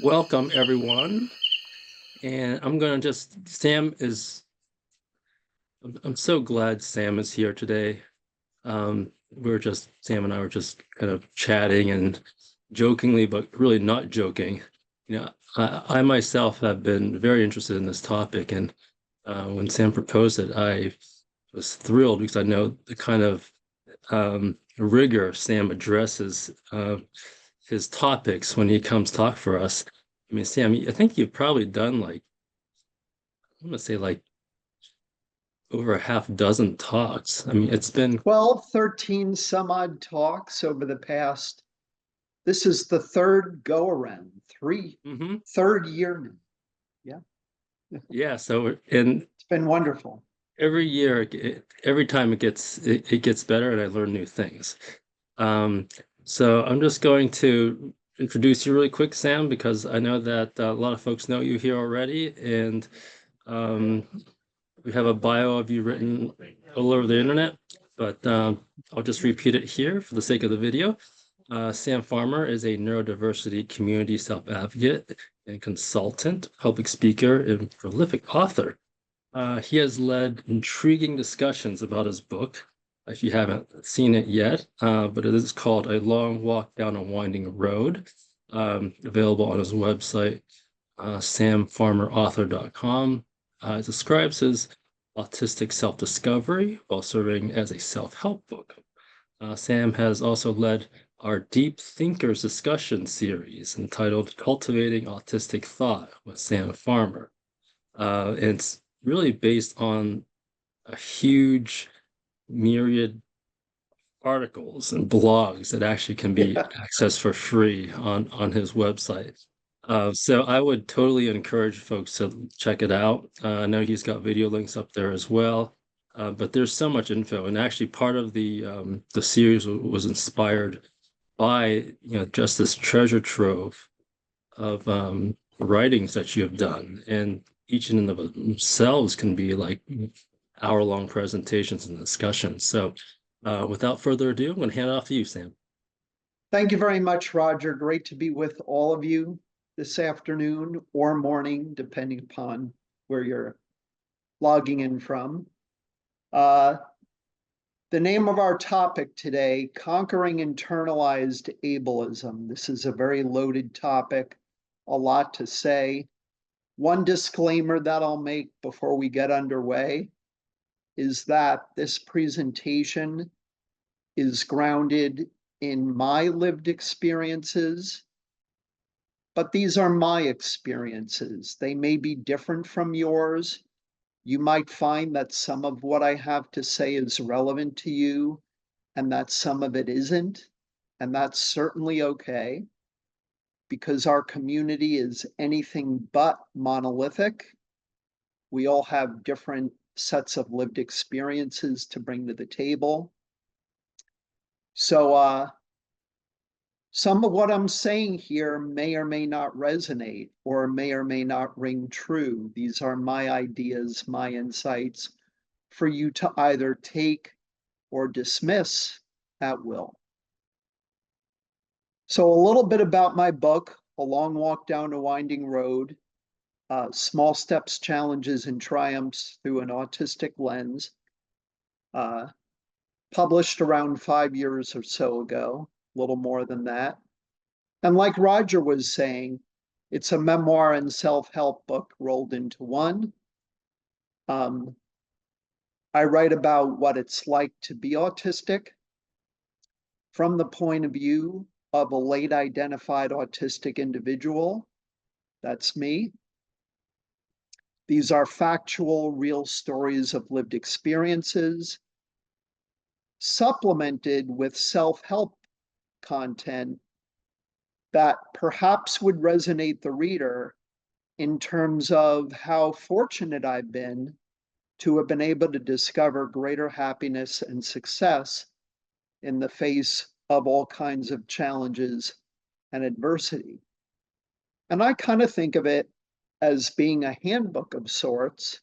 Welcome, everyone. And Sam is, I'm so glad Sam is here today. Sam and I were just kind of chatting and jokingly, but really not joking. I myself have been very interested in this topic. And when Sam proposed it, I was thrilled because I know the kind of rigor Sam addresses his topics when he comes talk for us. I mean, Sam, I think you've probably done I'm gonna say over a half dozen talks. I mean, it's been 12, 13 some odd talks over the past. This is the third go around, mhm. third year now. Yeah, Yeah. And it's been wonderful. every year, every time it gets better, and I learn new things. Um, so I'm just going to introduce you really quick, Sam, because I know that a lot of folks know you here already, and um, we have a bio of you written all over the internet. But I'll just repeat it here for the sake of the video. Sam Farmer is a neurodiversity community self-advocate and consultant, public speaker, and prolific author. He has led intriguing discussions about his book, if you haven't seen it yet, but it is called A Long Walk Down a Winding Road, available on his website, samfarmerauthor.com. It describes his autistic self-discovery while serving as a self-help book. Sam has also led our Deep Thinkers discussion series entitled Cultivating Autistic Thought with Sam Farmer. It's really based on a huge myriad articles and blogs that actually can be accessed for free on his website. So I would totally encourage folks to check it out. I know he's got video links up there as well. But there's so much info, and actually part of the series was inspired by just this treasure trove of writings that you have done, and each in and of themselves can be like hour-long presentations and discussions. So without further ado, I'm going to hand it off to you, Sam. Thank you very much, Roger. Great to be with all of you this afternoon or morning, depending upon where you're logging in from. The name of our topic today, Conquering Internalized Ableism. This is a very loaded topic, a lot to say. One disclaimer that I'll make before we get underway is that this presentation is grounded in my lived experiences, but these are my experiences. They may be different from yours. You might find that some of what I have to say is relevant to you and that some of it isn't. And that's certainly okay because our community is anything but monolithic. We all have different sets of lived experiences to bring to the table. So some of what I'm saying here may or may not resonate or may or may not ring true. These are my ideas, my insights for you to either take or dismiss at will. So a little bit about my book, A Long Walk Down a Winding Road, Small Steps, Challenges, and Triumphs Through an Autistic Lens, published around 5 years or so ago, a little more than that. And like Roger was saying, it's a memoir and self-help book rolled into one. I write about what it's like to be autistic from the point of view of a late identified autistic individual. That's me. These are factual, real stories of lived experiences, supplemented with self-help content that perhaps would resonate the reader in terms of how fortunate I've been to have been able to discover greater happiness and success in the face of all kinds of challenges and adversity. And I kind of think of it as being a handbook of sorts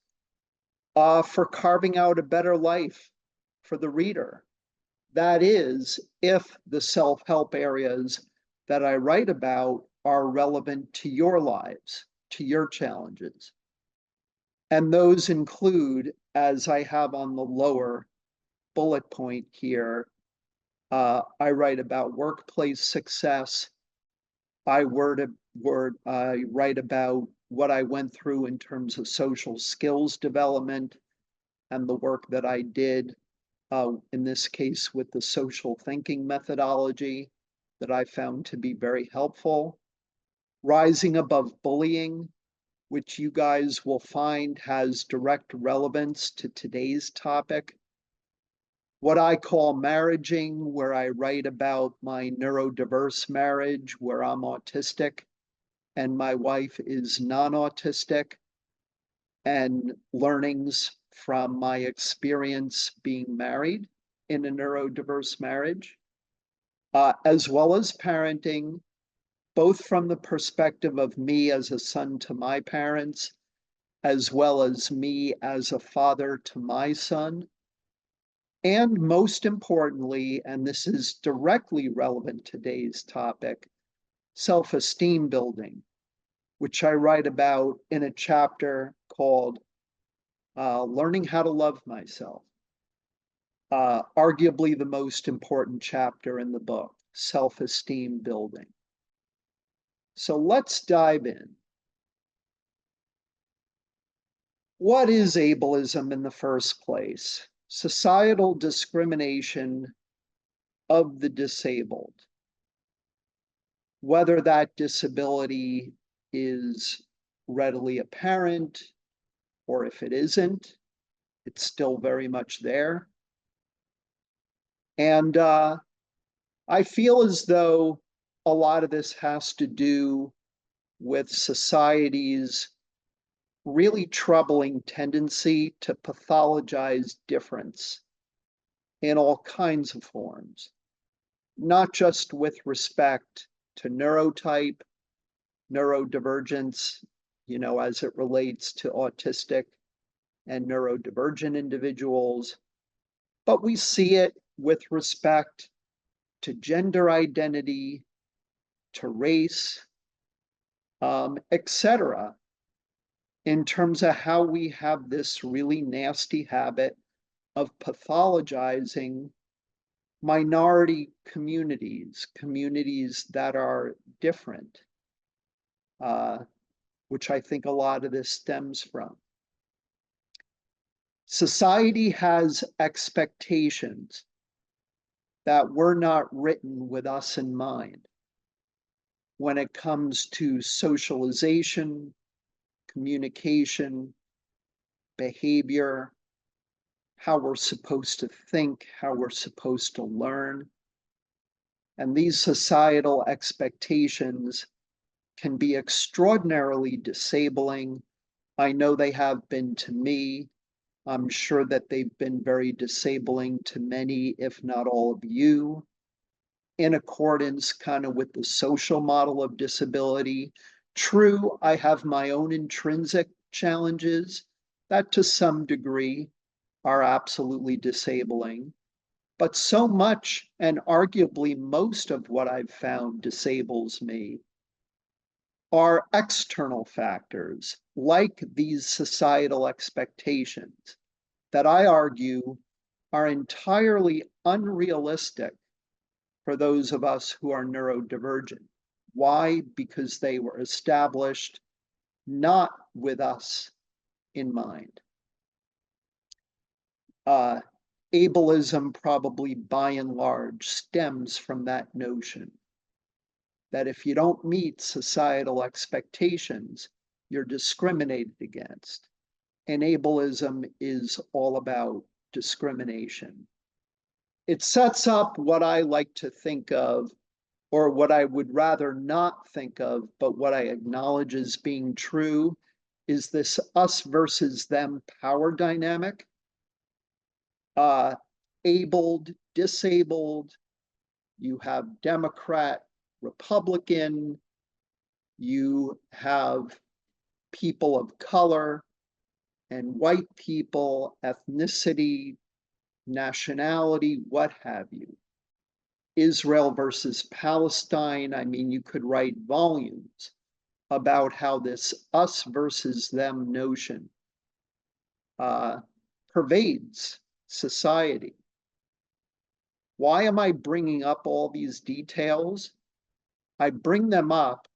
for carving out a better life for the reader. That is, if the self-help areas that I write about are relevant to your lives, to your challenges. And those include, as I have on the lower bullet point here, I write about workplace success. I write about what I went through in terms of social skills development and the work that I did, in this case with the social thinking methodology that I found to be very helpful. Rising above bullying, which you guys will find has direct relevance to today's topic. What I call marriaging, where I write about my neurodiverse marriage, where I'm autistic and my wife is non-autistic, and learnings from my experience being married in a neurodiverse marriage, as well as parenting, both from the perspective of me as a son to my parents, as well as me as a father to my son. And most importantly, and this is directly relevant to today's topic, self-esteem building, which I write about in a chapter called Learning How to Love Myself. Arguably the most important chapter in the book, self-esteem building. So let's dive in. What is ableism in the first place? Societal discrimination of the disabled. Whether that disability is readily apparent or if it isn't, it's still very much there. And I feel as though a lot of this has to do with society's really troubling tendency to pathologize difference in all kinds of forms, not just with respect to neurotype, neurodivergence, as it relates to autistic and neurodivergent individuals, but we see it with respect to gender identity, to race, etc., in terms of how we have this really nasty habit of pathologizing minority communities, communities that are different, which I think a lot of this stems from. Society has expectations that were not written with us in mind when it comes to socialization, communication, behavior, how we're supposed to think, how we're supposed to learn. And these societal expectations can be extraordinarily disabling. I know they have been to me. I'm sure that they've been very disabling to many, if not all of you, in accordance kind of with the social model of disability. True, I have my own intrinsic challenges that to some degree are absolutely disabling, but so much and arguably most of what I've found disables me are external factors like these societal expectations that I argue are entirely unrealistic for those of us who are neurodivergent. Why? Because they were established not with us in mind. Ableism probably by and large stems from that notion that if you don't meet societal expectations, you're discriminated against. And ableism is all about discrimination. It sets up what I like to think of, or what I would rather not think of, but what I acknowledge as being true, is this us versus them power dynamic. Abled, disabled, you have Democrat, Republican, you have people of color and white people, ethnicity, nationality, what have you. Israel versus Palestine. I mean, you could write volumes about how this us versus them notion pervades society. Why am I bringing up all these details? I bring them up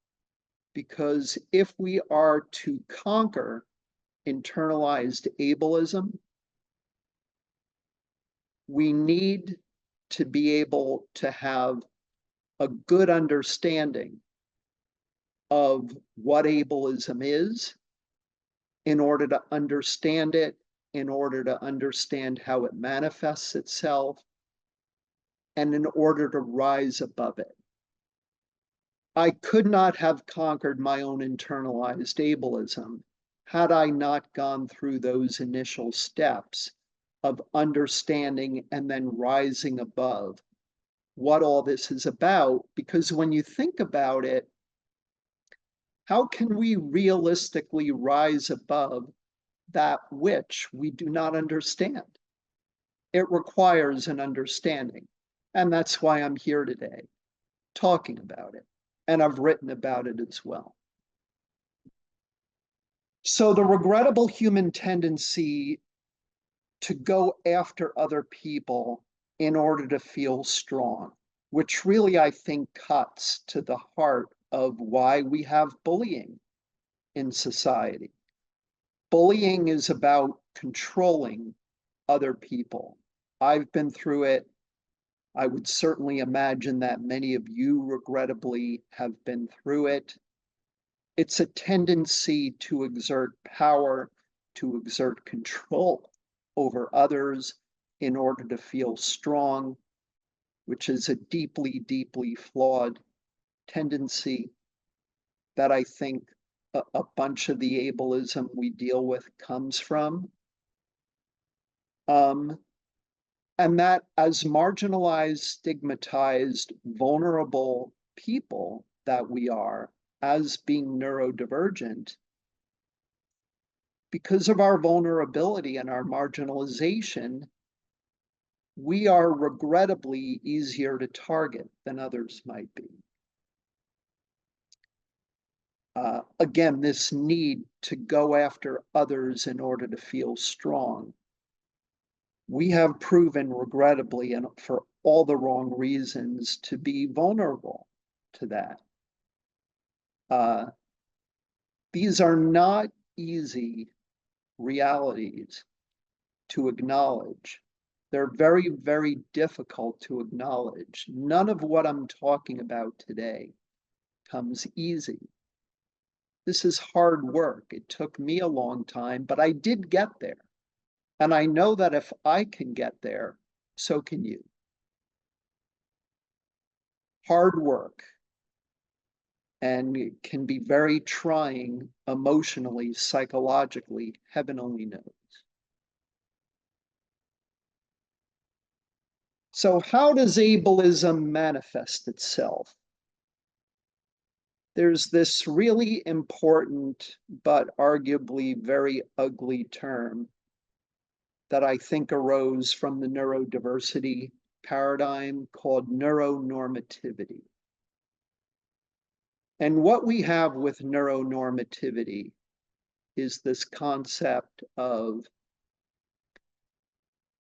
because if we are to conquer internalized ableism, we need to be able to have a good understanding of what ableism is in order to understand it, in order to understand how it manifests itself, and in order to rise above it. I could not have conquered my own internalized ableism had I not gone through those initial steps of understanding and then rising above what all this is about. Because when you think about it, how can we realistically rise above that which we do not understand? It requires an understanding. And that's why I'm here today, talking about it. And I've written about it as well. So the regrettable human tendency to go after other people in order to feel strong, which really I think cuts to the heart of why we have bullying in society. Bullying is about controlling other people. I've been through it. I would certainly imagine that many of you regrettably have been through it. It's a tendency to exert power, to exert control over others in order to feel strong, which is a deeply, deeply flawed tendency that I think a bunch of the ableism we deal with comes from. And that as marginalized, stigmatized, vulnerable people that we are, as being neurodivergent, because of our vulnerability and our marginalization, we are regrettably easier to target than others might be. Again, this need to go after others in order to feel strong. We have proven, regrettably, and for all the wrong reasons, to be vulnerable to that. These are not easy realities to acknowledge. They're very, very difficult to acknowledge. None of what I'm talking about today comes easy. This is hard work. It took me a long time, but I did get there. And I know that if I can get there, so can you. Hard work. And it can be very trying emotionally, psychologically, heaven only knows. So how does ableism manifest itself? There's this really important, but arguably very ugly term that I think arose from the neurodiversity paradigm called neuronormativity. And what we have with neuronormativity is this concept of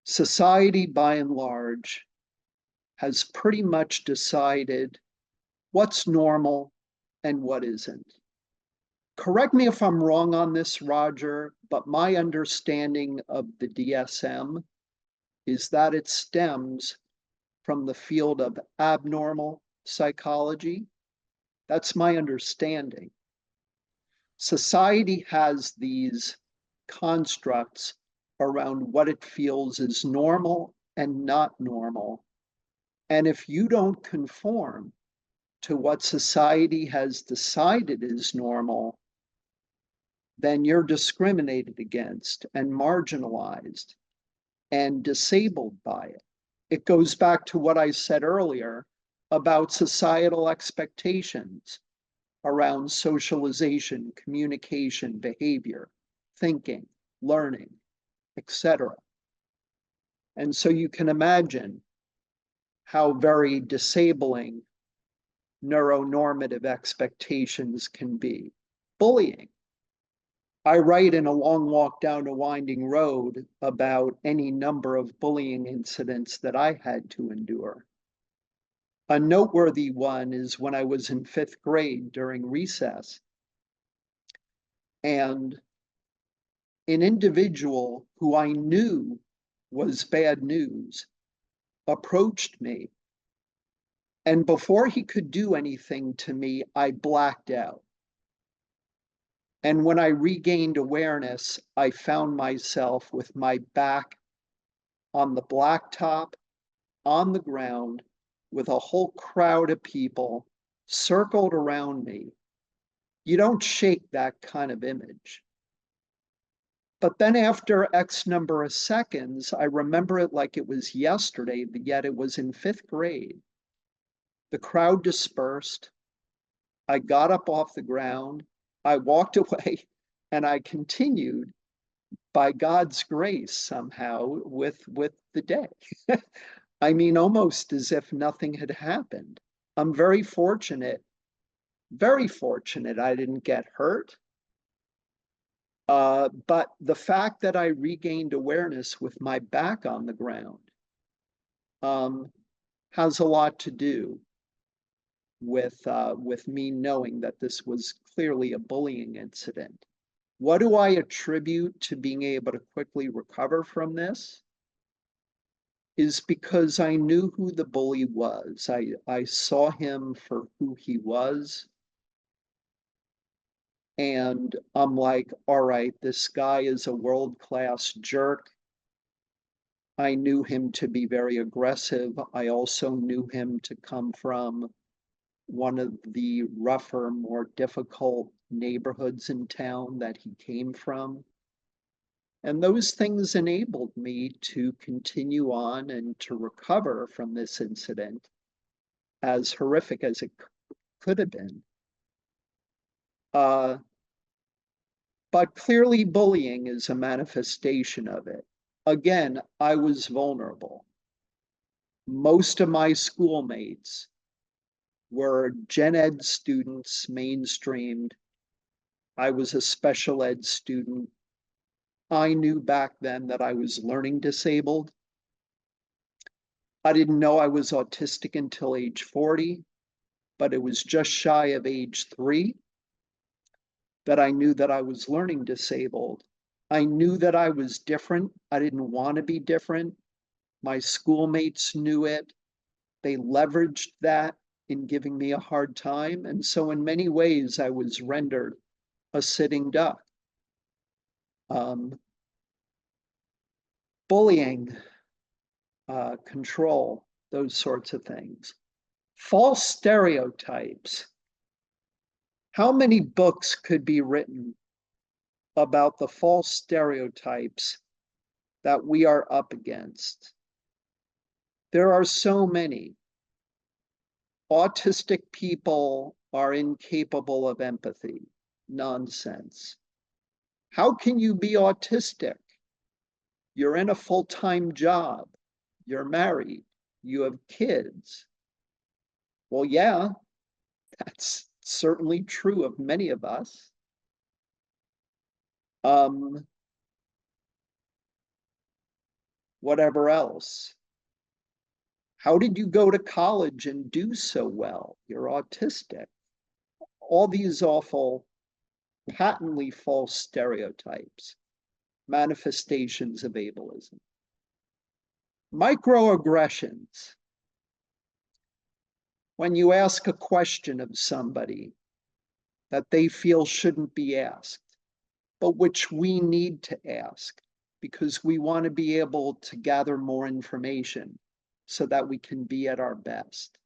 society, by and large, has pretty much decided what's normal and what isn't. Correct me if I'm wrong on this, Roger, but my understanding of the DSM is that it stems from the field of abnormal psychology. That's my understanding. Society has these constructs around what it feels is normal and not normal. And if you don't conform to what society has decided is normal, then you're discriminated against and marginalized and disabled by it. It goes back to what I said earlier about societal expectations around socialization, communication, behavior, thinking, learning, etc. And so you can imagine how very disabling neuronormative expectations can be. Bullying. I write in A Long Walk Down a Winding Road about any number of bullying incidents that I had to endure. A noteworthy one is when I was in 5th grade during recess, and an individual who I knew was bad news approached me. And before he could do anything to me, I blacked out. And when I regained awareness, I found myself with my back on the blacktop, on the ground, with a whole crowd of people circled around me. You don't shake that kind of image. But then after X number of seconds, I remember it like it was yesterday, but yet it was in 5th grade. The crowd dispersed. I got up off the ground. I walked away and I continued by God's grace somehow with the day. I mean, almost as if nothing had happened. I'm very fortunate I didn't get hurt. But the fact that I regained awareness with my back on the ground has a lot to do with me knowing that this was clearly a bullying incident. What do I attribute to being able to quickly recover from this? Is because I knew who the bully was. I saw him for who he was. And I'm like, all right, this guy is a world-class jerk. I knew him to be very aggressive. I also knew him to come from one of the rougher, more difficult neighborhoods in town that he came from. And those things enabled me to continue on and to recover from this incident, as horrific as it could have been. But clearly bullying is a manifestation of it. Again, I was vulnerable. Most of my schoolmates were gen ed students, mainstreamed. I was a special ed student. I knew back then that I was learning disabled. I didn't know I was autistic until age 40, but it was just shy of age 3 that I knew that I was learning disabled. I knew that I was different. I didn't want to be different. My schoolmates knew it. They leveraged that in giving me a hard time. And so in many ways, I was rendered a sitting duck. Bullying, control, those sorts of things. False stereotypes. How many books could be written about the false stereotypes that we are up against? There are so many. Autistic people are incapable of empathy. Nonsense. How can you be autistic? You're in a full-time job. You're married. You have kids. Well, yeah, that's certainly true of many of us. Whatever else. How did you go to college and do so well? You're autistic. All these awful, patently false stereotypes, manifestations of ableism. Microaggressions. When you ask a question of somebody that they feel shouldn't be asked, but which we need to ask because we want to be able to gather more information so that we can be at our best.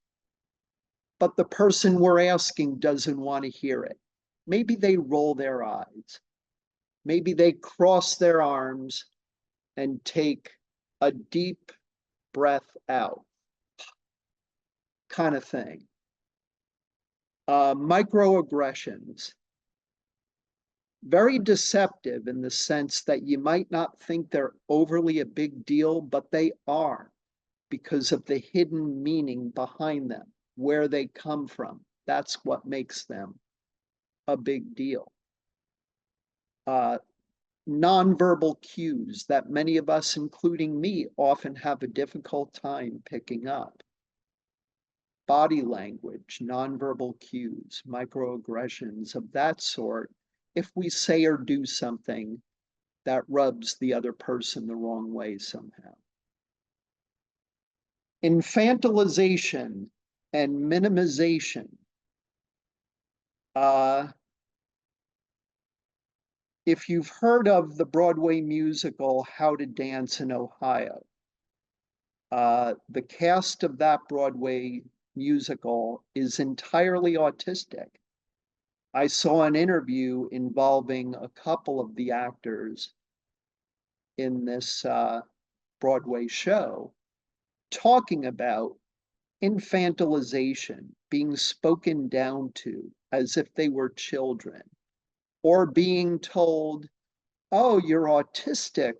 But the person we're asking doesn't want to hear it. Maybe they roll their eyes. Maybe they cross their arms and take a deep breath out, kind of thing. Microaggressions. Very deceptive in the sense that you might not think they're overly a big deal, but they are, because of the hidden meaning behind them, where they come from. That's what makes them a big deal. Nonverbal cues that many of us, including me, often have a difficult time picking up. Body language, nonverbal cues, microaggressions of that sort, if we say or do something that rubs the other person the wrong way somehow. Infantilization and minimization. If you've heard of the Broadway musical How to Dance in Ohio, the cast of that Broadway musical is entirely autistic. I saw an interview involving a couple of the actors in this Broadway show talking about infantilization, being spoken down to as if they were children, or being told, oh, you're autistic,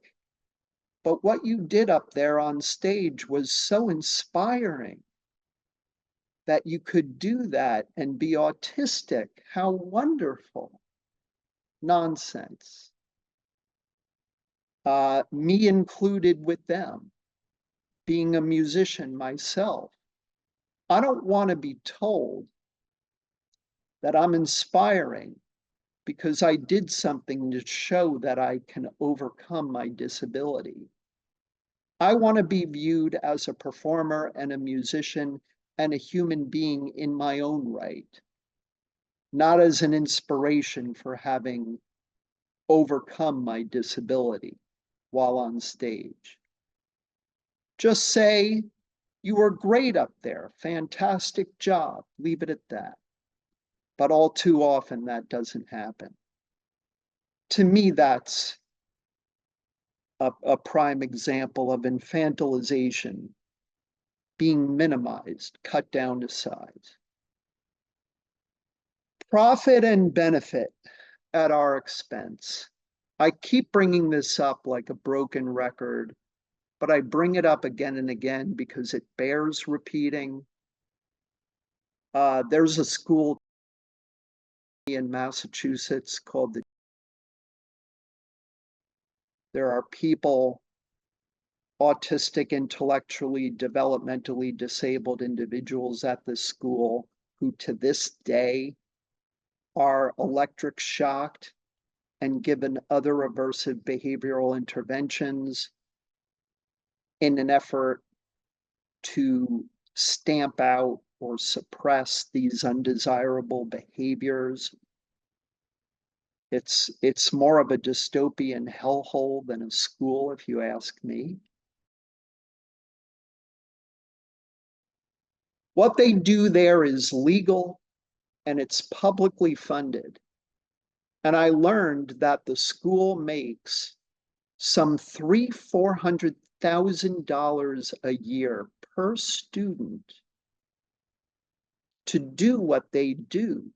but what you did up there on stage was so inspiring that you could do that and be autistic. How wonderful. Nonsense. Me included with them, being a musician myself. I don't want to be told that I'm inspiring because I did something to show that I can overcome my disability. I want to be viewed as a performer and a musician and a human being in my own right, not as an inspiration for having overcome my disability while on stage. Just say, you were great up there, fantastic job, leave it at that. But all too often that doesn't happen. To me, that's a prime example of infantilization being minimized, cut down to size. Profit and benefit at our expense. I keep bringing this up like a broken record, but I bring it up again and again because it bears repeating. There's a school in Massachusetts called there are people, autistic, intellectually, developmentally disabled individuals at this school who to this day are electric shocked and given other aversive behavioral interventions in an effort to stamp out or suppress these undesirable behaviors. It's more of a dystopian hellhole than a school, if you ask me. What they do there is legal and it's publicly funded. And I learned that the school makes some $400,000 a year per student to do what they do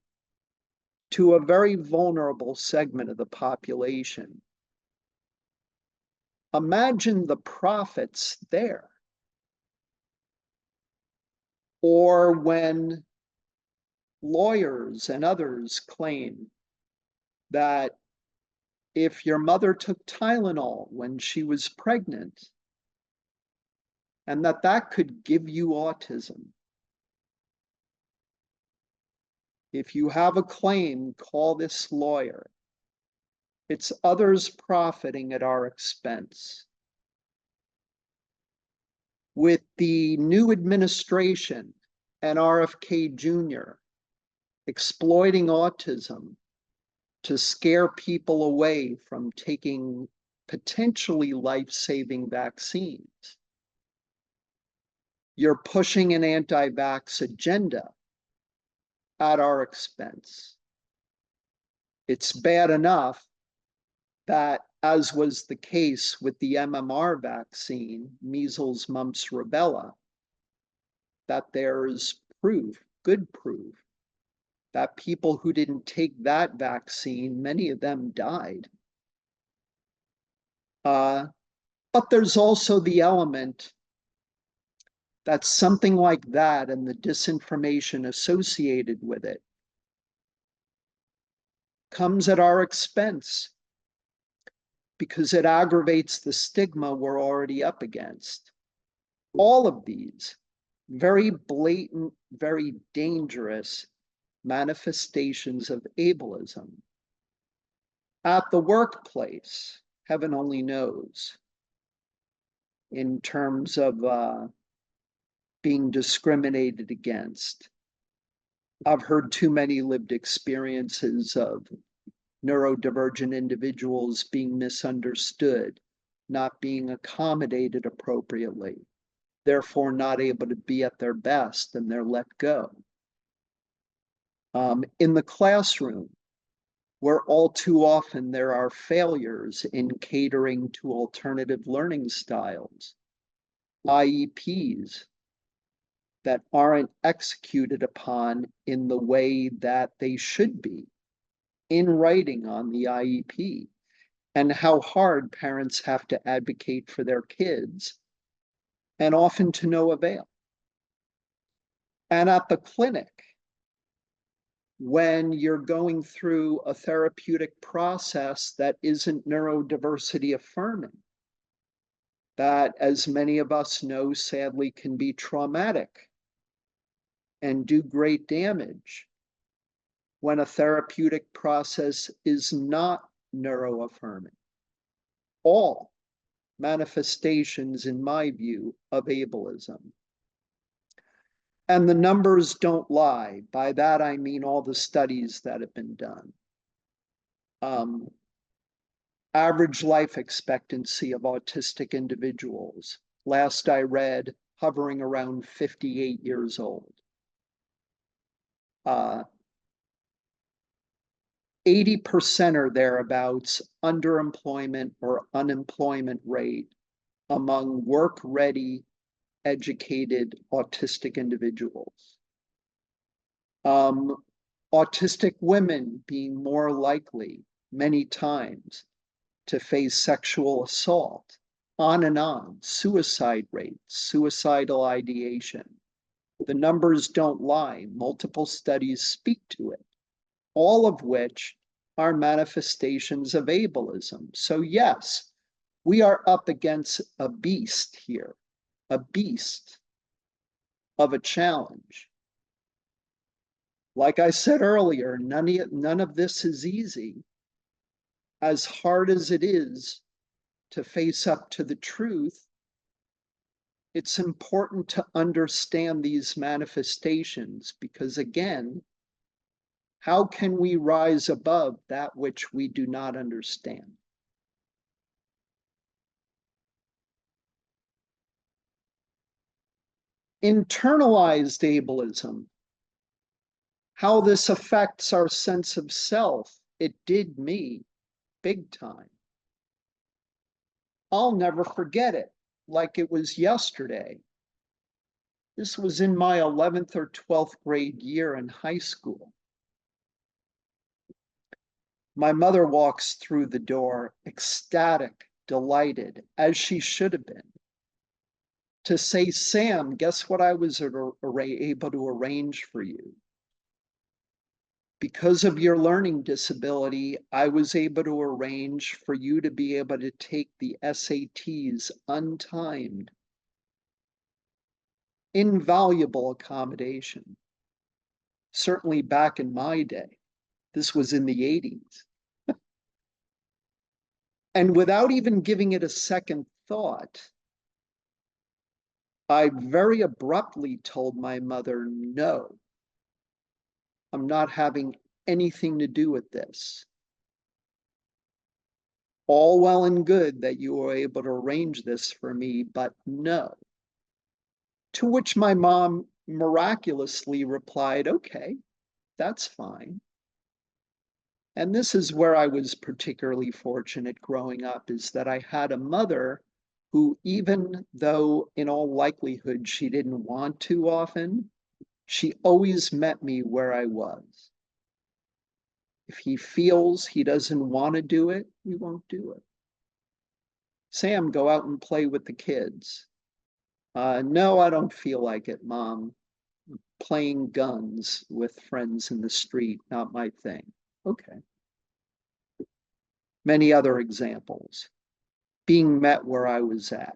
to a very vulnerable segment of the population. Imagine the profits there. Or when lawyers and others claim that if your mother took Tylenol when she was pregnant, and that could give you autism. If you have a claim, call this lawyer. It's others profiting at our expense. With the new administration and RFK Jr. exploiting autism to scare people away from taking potentially life-saving vaccines. You're pushing an anti-vax agenda at our expense. It's bad enough that, as was the case with the MMR vaccine, measles, mumps, rubella, that there's proof, good proof, that people who didn't take that vaccine, many of them died. But there's also the element that something like that and the disinformation associated with it comes at our expense because it aggravates the stigma we're already up against. All of these very blatant, very dangerous manifestations of ableism at the workplace, heaven only knows, in terms of being discriminated against. I've heard too many lived experiences of neurodivergent individuals being misunderstood, not being accommodated appropriately, therefore not able to be at their best, and they're let go. In the classroom, where all too often there are failures in catering to alternative learning styles, IEPs that aren't executed upon in the way that they should be in writing on the IEP, and how hard parents have to advocate for their kids, and often to no avail. And at the clinic, when you're going through a therapeutic process that isn't neurodiversity affirming, that, as many of us know, sadly can be traumatic and do great damage when a therapeutic process is not neuroaffirming. All manifestations, in my view, of ableism. And the numbers don't lie. By that, I mean all the studies that have been done. Average life expectancy of autistic individuals, last I read, hovering around 58 years old. 80% or thereabouts underemployment or unemployment rate among work-ready, educated autistic individuals. Autistic women being more likely, many times, to face sexual assault, on and on, suicide rates, suicidal ideation. The numbers don't lie. Multiple studies speak to it, all of which are manifestations of ableism. So yes, we are up against a beast here, a beast of a challenge. Like I said earlier, none of this is easy. As hard as it is to face up to the truth, it's important to understand these manifestations because, again, how can we rise above that which we do not understand? Internalized ableism, how this affects our sense of self. It did me big time. I'll never forget it like it was yesterday. This was in my 11th or 12th grade year in high school. My mother walks through the door, ecstatic, delighted, as she should have been, to say, "Sam, guess what I was able to arrange for you? Because of your learning disability, I was able to arrange for you to be able to take the SATs untimed." Invaluable accommodation. Certainly back in my day. This was in the 80s. And without even giving it a second thought, I very abruptly told my mother, no, I'm not having anything to do with this. All well and good that you were able to arrange this for me, but no. To which my mom miraculously replied, okay, that's fine. And this is where I was particularly fortunate growing up, is that I had a mother who, even though in all likelihood she didn't want to often, she always met me where I was. If he feels he doesn't want to do it, we won't do it. Sam, go out and play with the kids. No, I don't feel like it, Mom. Playing guns with friends in the street, not my thing. Okay. Many other examples. Being met where I was at.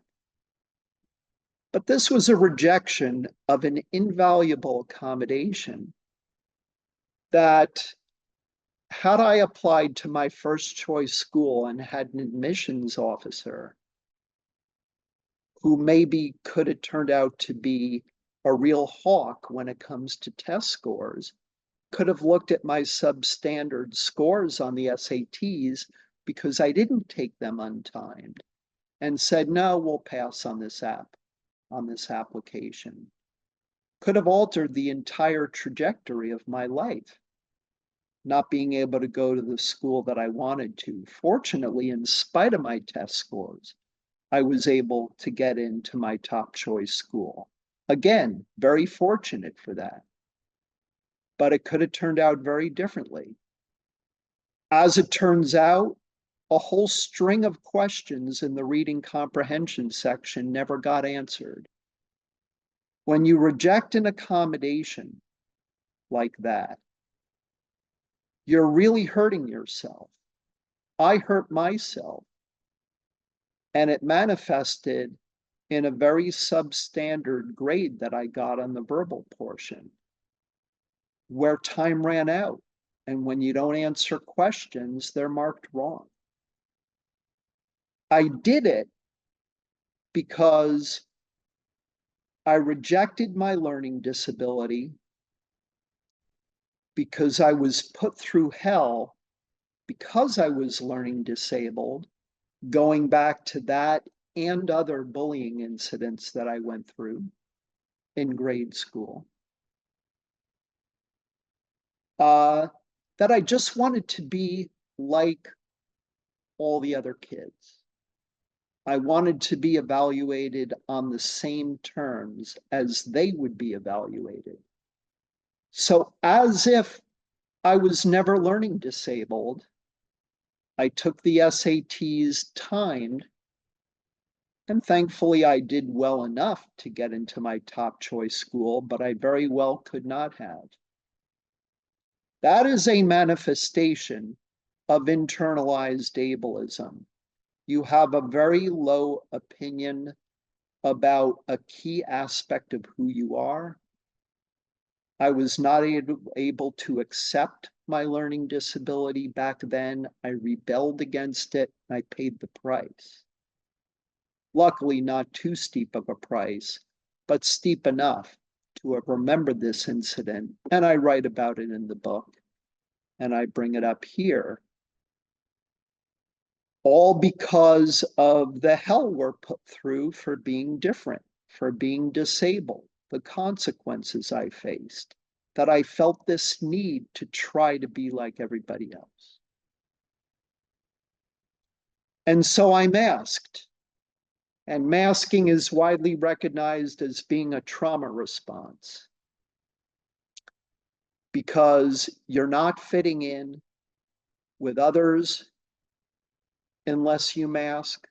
But this was a rejection of an invaluable accommodation that, had I applied to my first choice school and had an admissions officer who maybe could have turned out to be a real hawk when it comes to test scores, could have looked at my substandard scores on the SATs because I didn't take them untimed and said, no, we'll pass on this application. Could have altered the entire trajectory of my life, not being able to go to the school that I wanted to. Fortunately, in spite of my test scores, I was able to get into my top choice school. Again, very fortunate for that. But it could have turned out very differently. As it turns out, a whole string of questions in the reading comprehension section never got answered. When you reject an accommodation like that, you're really hurting yourself. I hurt myself, and it manifested in a very substandard grade that I got on the verbal portion, where time ran out. And when you don't answer questions, they're marked wrong. I did it because I rejected my learning disability, because I was put through hell because I was learning disabled, going back to that and other bullying incidents that I went through in grade school. That I just wanted to be like all the other kids. I wanted to be evaluated on the same terms as they would be evaluated. So, as if I was never learning disabled, I took the SATs timed, and thankfully I did well enough to get into my top choice school, but I very well could not have. That is a manifestation of internalized ableism. You have a very low opinion about a key aspect of who you are. I was not able to accept my learning disability back then. I rebelled against it. I paid the price. Luckily, not too steep of a price, but steep enough to have remembered this incident. And I write about it in the book, and I bring it up here. All because of the hell we're put through for being different, for being disabled, the consequences I faced, that I felt this need to try to be like everybody else. And so I masked. And masking is widely recognized as being a trauma response, because you're not fitting in with others unless you mask.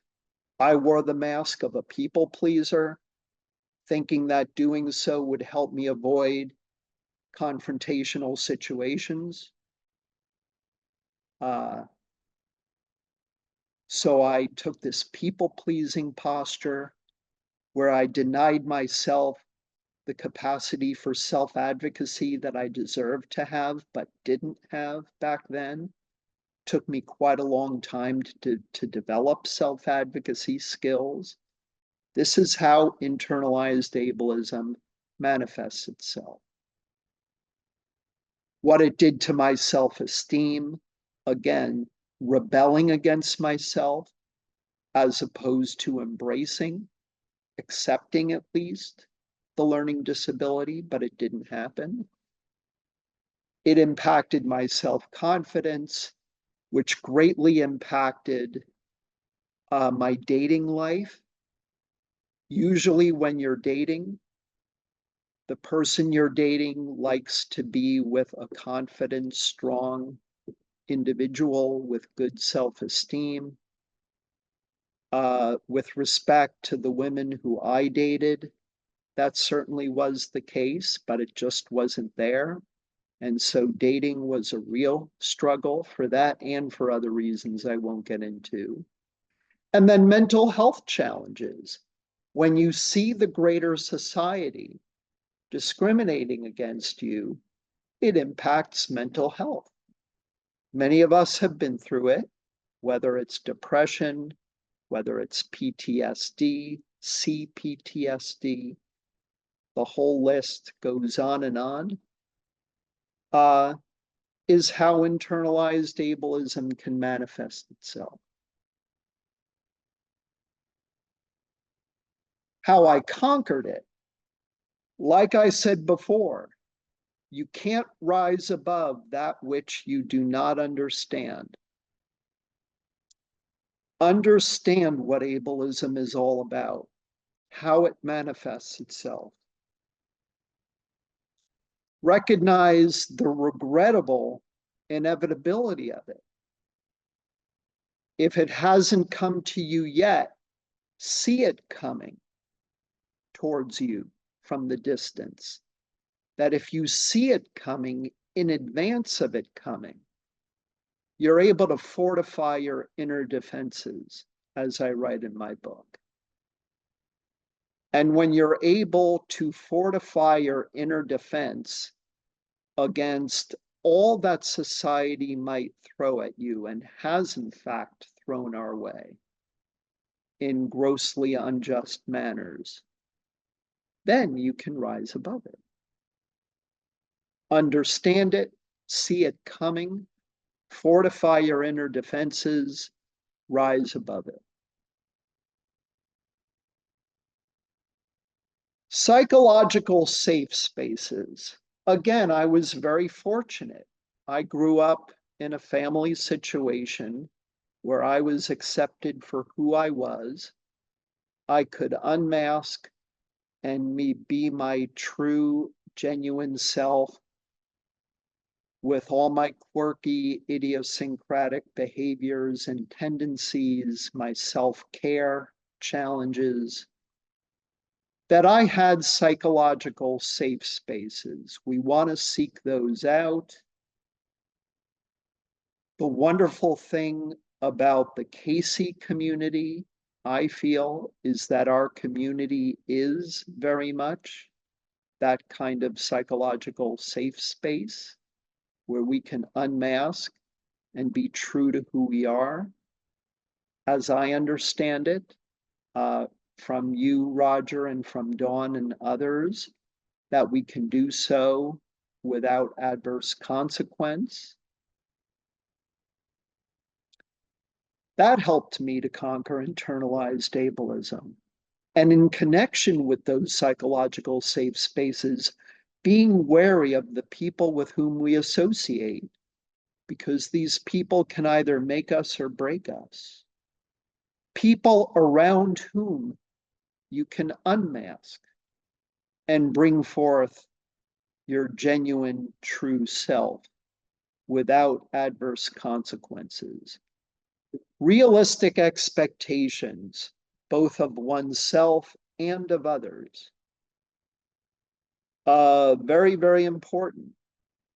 I wore the mask of a people pleaser, thinking that doing so would help me avoid confrontational situations. So I took this people-pleasing posture where I denied myself the capacity for self-advocacy that I deserved to have, but didn't have back then. Took me quite a long time to develop self-advocacy skills. This is how internalized ableism manifests itself. What it did to my self-esteem, again, rebelling against myself as opposed to embracing, accepting at least the learning disability, but it didn't happen. It impacted my self-confidence, which greatly impacted my dating life. Usually when you're dating, the person you're dating likes to be with a confident, strong individual with good self-esteem. With respect to the women who I dated, that certainly was the case, but it just wasn't there. And so dating was a real struggle for that and for other reasons I won't get into. And then mental health challenges. When you see the greater society discriminating against you, it impacts mental health. Many of us have been through it, whether it's depression, whether it's PTSD, CPTSD, the whole list goes on and on, is how internalized ableism can manifest itself. How I conquered it, like I said before, you can't rise above that which you do not understand. Understand what ableism is all about, how it manifests itself. Recognize the regrettable inevitability of it. If it hasn't come to you yet, see it coming towards you from the distance. That if you see it coming in advance of it coming, you're able to fortify your inner defenses, as I write in my book. And when you're able to fortify your inner defense against all that society might throw at you and has in fact thrown our way in grossly unjust manners, then you can rise above it. Understand it, see it coming, fortify your inner defenses, rise above it. Psychological safe spaces. Again, I was very fortunate. I grew up in a family situation where I was accepted for who I was. I could unmask and be my true, genuine self with all my quirky, idiosyncratic behaviors and tendencies, my self-care challenges, that I had psychological safe spaces. We want to seek those out. The wonderful thing about the Casey community, I feel, is that our community is very much that kind of psychological safe space where we can unmask and be true to who we are. As I understand it, from you, Roger, and from Dawn and others, that we can do so without adverse consequence. That helped me to conquer internalized ableism. And in connection with those psychological safe spaces, being wary of the people with whom we associate, because these people can either make us or break us. People around whom you can unmask and bring forth your genuine, true self without adverse consequences. Realistic expectations, both of oneself and of others. Very, very important,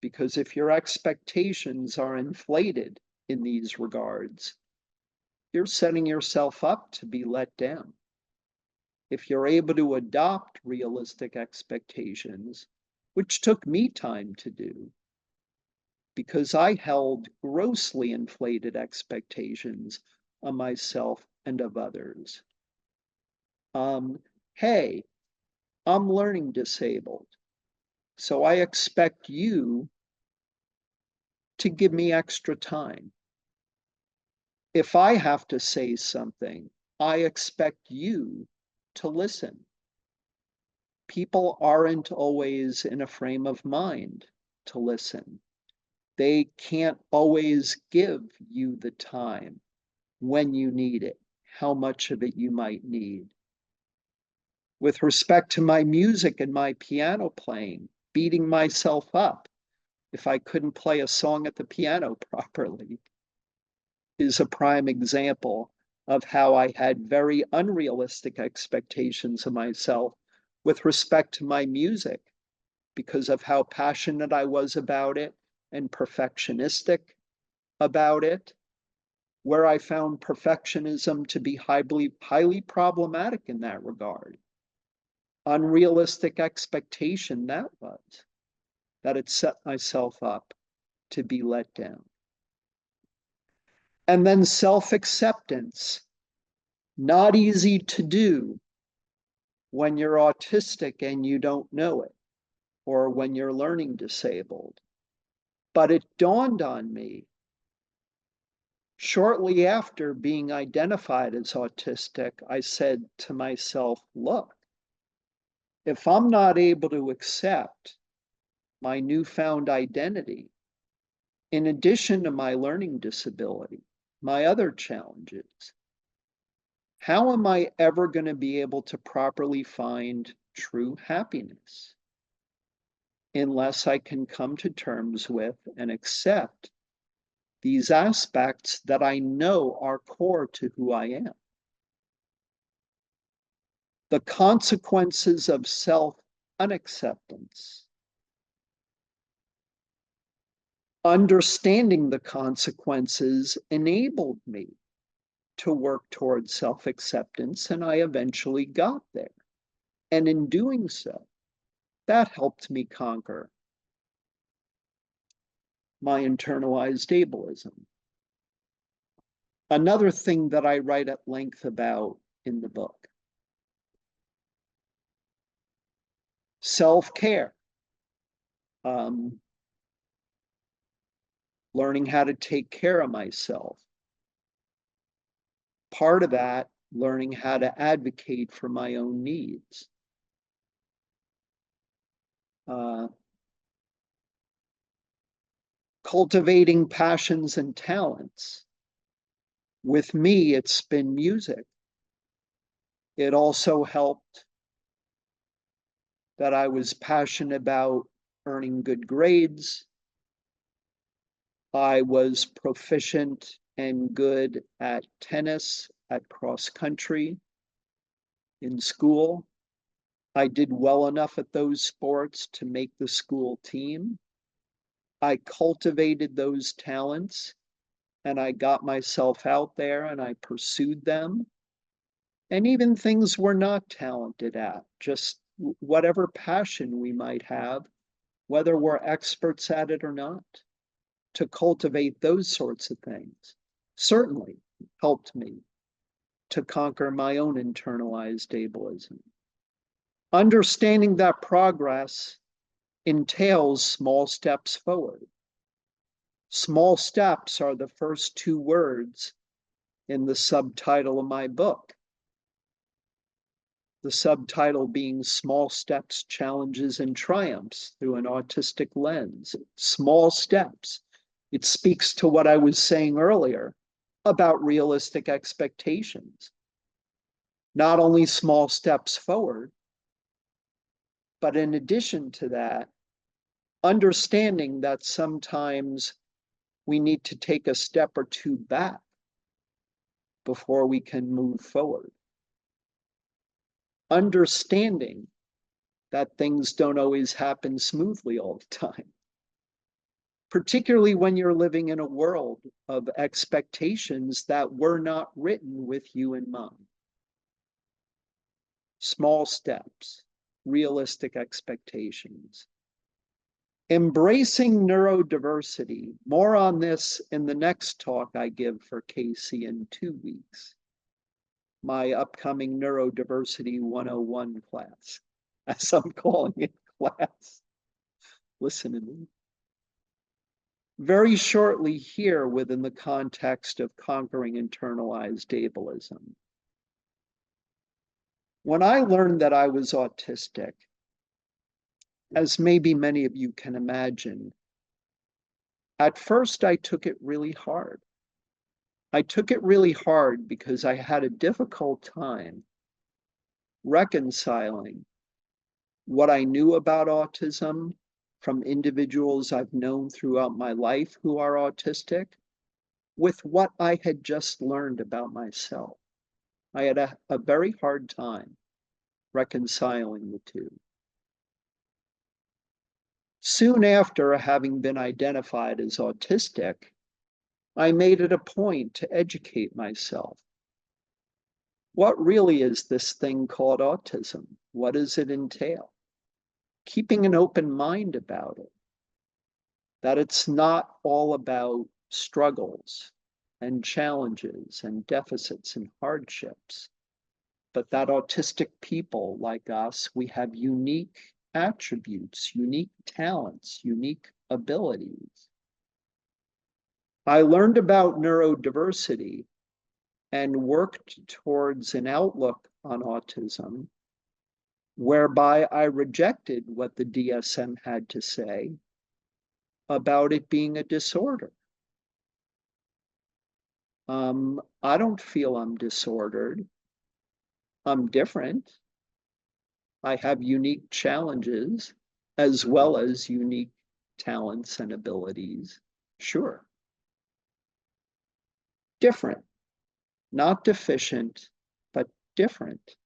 because if your expectations are inflated in these regards, you're setting yourself up to be let down. If you're able to adopt realistic expectations, which took me time to do, because I held grossly inflated expectations of myself and of others. Hey, I'm learning disabled, so I expect you to give me extra time. If I have to say something, I expect you to listen. People aren't always in a frame of mind to listen. They can't always give you the time when you need it, how much of it you might need. With respect to my music and my piano playing, beating myself up if I couldn't play a song at the piano properly is a prime example of how I had very unrealistic expectations of myself with respect to my music because of how passionate I was about it and perfectionistic about it, where I found perfectionism to be highly problematic in that regard. Unrealistic expectation that was, that it set myself up to be let down. And then self-acceptance, not easy to do when you're autistic and you don't know it, or when you're learning disabled. But it dawned on me shortly after being identified as autistic. I said to myself, look, if I'm not able to accept my newfound identity, in addition to my learning disability, my other challenges, how am I ever going to be able to properly find true happiness unless I can come to terms with and accept these aspects that I know are core to who I am? The consequences of self-unacceptance. Understanding the consequences enabled me to work towards self-acceptance, and I eventually got there. And in doing so, that helped me conquer my internalized ableism. Another thing that I write at length about in the book. Self-care. Learning how to take care of myself. Part of that, learning how to advocate for my own needs. Cultivating passions and talents. With me, it's been music. It also helped that I was passionate about earning good grades. I was proficient and good at tennis, at cross country, in school. I did well enough at those sports to make the school team. I cultivated those talents and I got myself out there and I pursued them. And even things we're not talented at, just whatever passion we might have, whether we're experts at it or not, to cultivate those sorts of things certainly helped me to conquer my own internalized ableism. Understanding that progress entails small steps forward. Small steps are the first two words in the subtitle of my book. The subtitle being Small Steps, Challenges, and Triumphs Through an Autistic Lens. Small steps. It speaks to what I was saying earlier about realistic expectations. Not only small steps forward, but in addition to that, understanding that sometimes we need to take a step or two back before we can move forward. Understanding that things don't always happen smoothly all the time, particularly when you're living in a world of expectations that were not written with you in mind. Small steps, realistic expectations. Embracing neurodiversity. More on this in the next talk I give for Casey in 2 weeks. My upcoming Neurodiversity 101 class, as I'm calling it, class. Listen to me. Very shortly here within the context of conquering internalized ableism. When I learned that I was autistic, as maybe many of you can imagine, at first I took it really hard. I took it really hard because I had a difficult time reconciling what I knew about autism from individuals I've known throughout my life who are autistic with what I had just learned about myself. I had a very hard time reconciling the two. Soon after having been identified as autistic, I made it a point to educate myself. What really is this thing called autism? What does it entail? Keeping an open mind about it, that it's not all about struggles and challenges and deficits and hardships, but that autistic people like us, we have unique attributes, unique talents, unique abilities. I learned about neurodiversity and worked towards an outlook on autism whereby I rejected what the DSM had to say about it being a disorder. I don't feel I'm disordered. I'm different. I have unique challenges as well as unique talents and abilities. Sure. Different, not deficient, but different.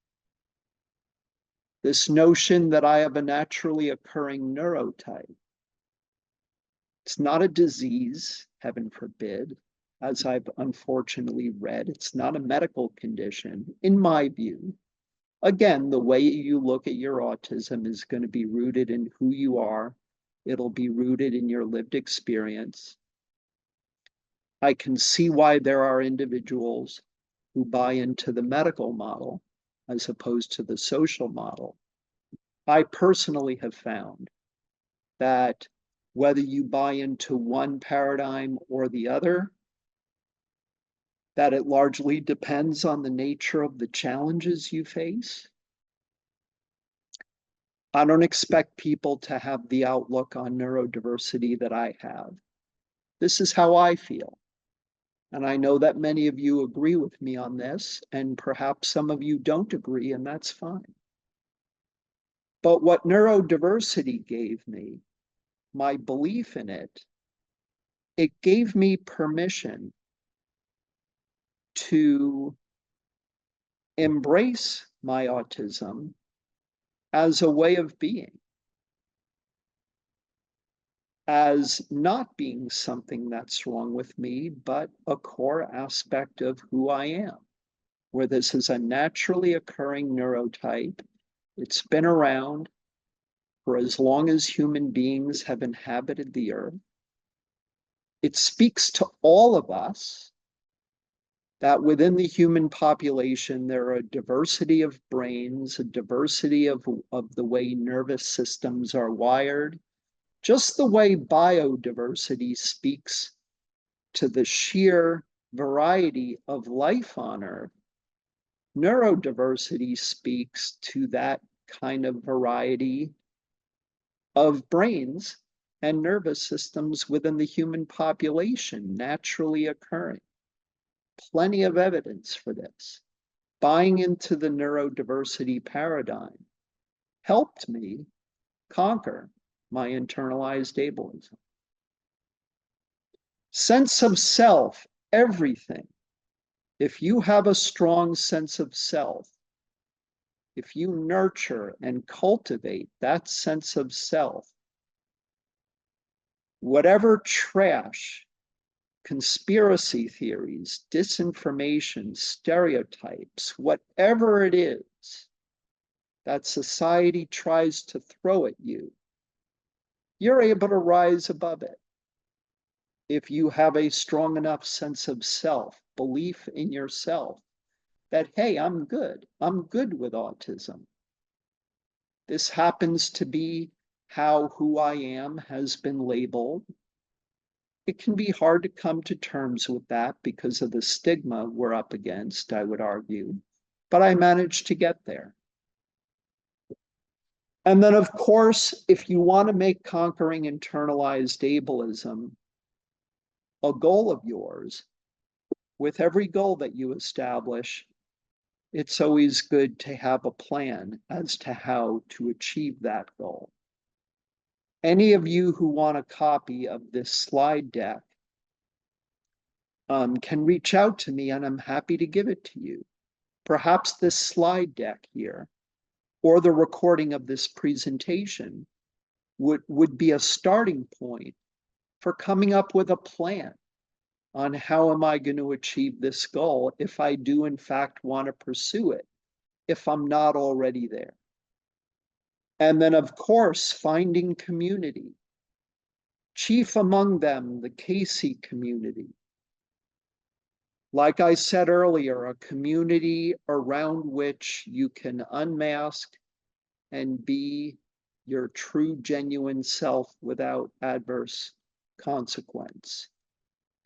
This notion that I have a naturally occurring neurotype. It's not a disease, heaven forbid, as I've unfortunately read. It's not a medical condition, in my view. Again, the way you look at your autism is going to be rooted in who you are. It'll be rooted in your lived experience. I can see why there are individuals who buy into the medical model as opposed to the social model. I personally have found that whether you buy into one paradigm or the other, that it largely depends on the nature of the challenges you face. I don't expect people to have the outlook on neurodiversity that I have. This is how I feel. And I know that many of you agree with me on this, and perhaps some of you don't agree, and that's fine. But what neurodiversity gave me, my belief in it, it gave me permission to embrace my autism as a way of being, as not being something that's wrong with me, but a core aspect of who I am, where this is a naturally occurring neurotype. It's been around for as long as human beings have inhabited the earth. It speaks to all of us that within the human population, there are a diversity of brains, a diversity of the way nervous systems are wired, just the way biodiversity speaks to the sheer variety of life on Earth. Neurodiversity speaks to that kind of variety of brains and nervous systems within the human population naturally occurring. Plenty of evidence for this. Buying into the neurodiversity paradigm helped me conquer my internalized ableism. Sense of self, everything. If you have a strong sense of self, if you nurture and cultivate that sense of self, whatever trash, conspiracy theories, disinformation, stereotypes, whatever it is that society tries to throw at you, you're able to rise above it. If you have a strong enough sense of self, belief in yourself, that, hey, I'm good with autism. This happens to be how who I am has been labeled. It can be hard to come to terms with that because of the stigma we're up against, I would argue, but I managed to get there. And then, of course, if you want to make conquering internalized ableism a goal of yours, with every goal that you establish, it's always good to have a plan as to how to achieve that goal. Any of you who want a copy of this slide deck can reach out to me and I'm happy to give it to you. Perhaps this slide deck here or the recording of this presentation would be a starting point for coming up with a plan on how am I going to achieve this goal if I do in fact want to pursue it, if I'm not already there. And then, of course, finding community. Chief among them, the Casey community. Like I said earlier, a community around which you can unmask and be your true, genuine self without adverse consequence.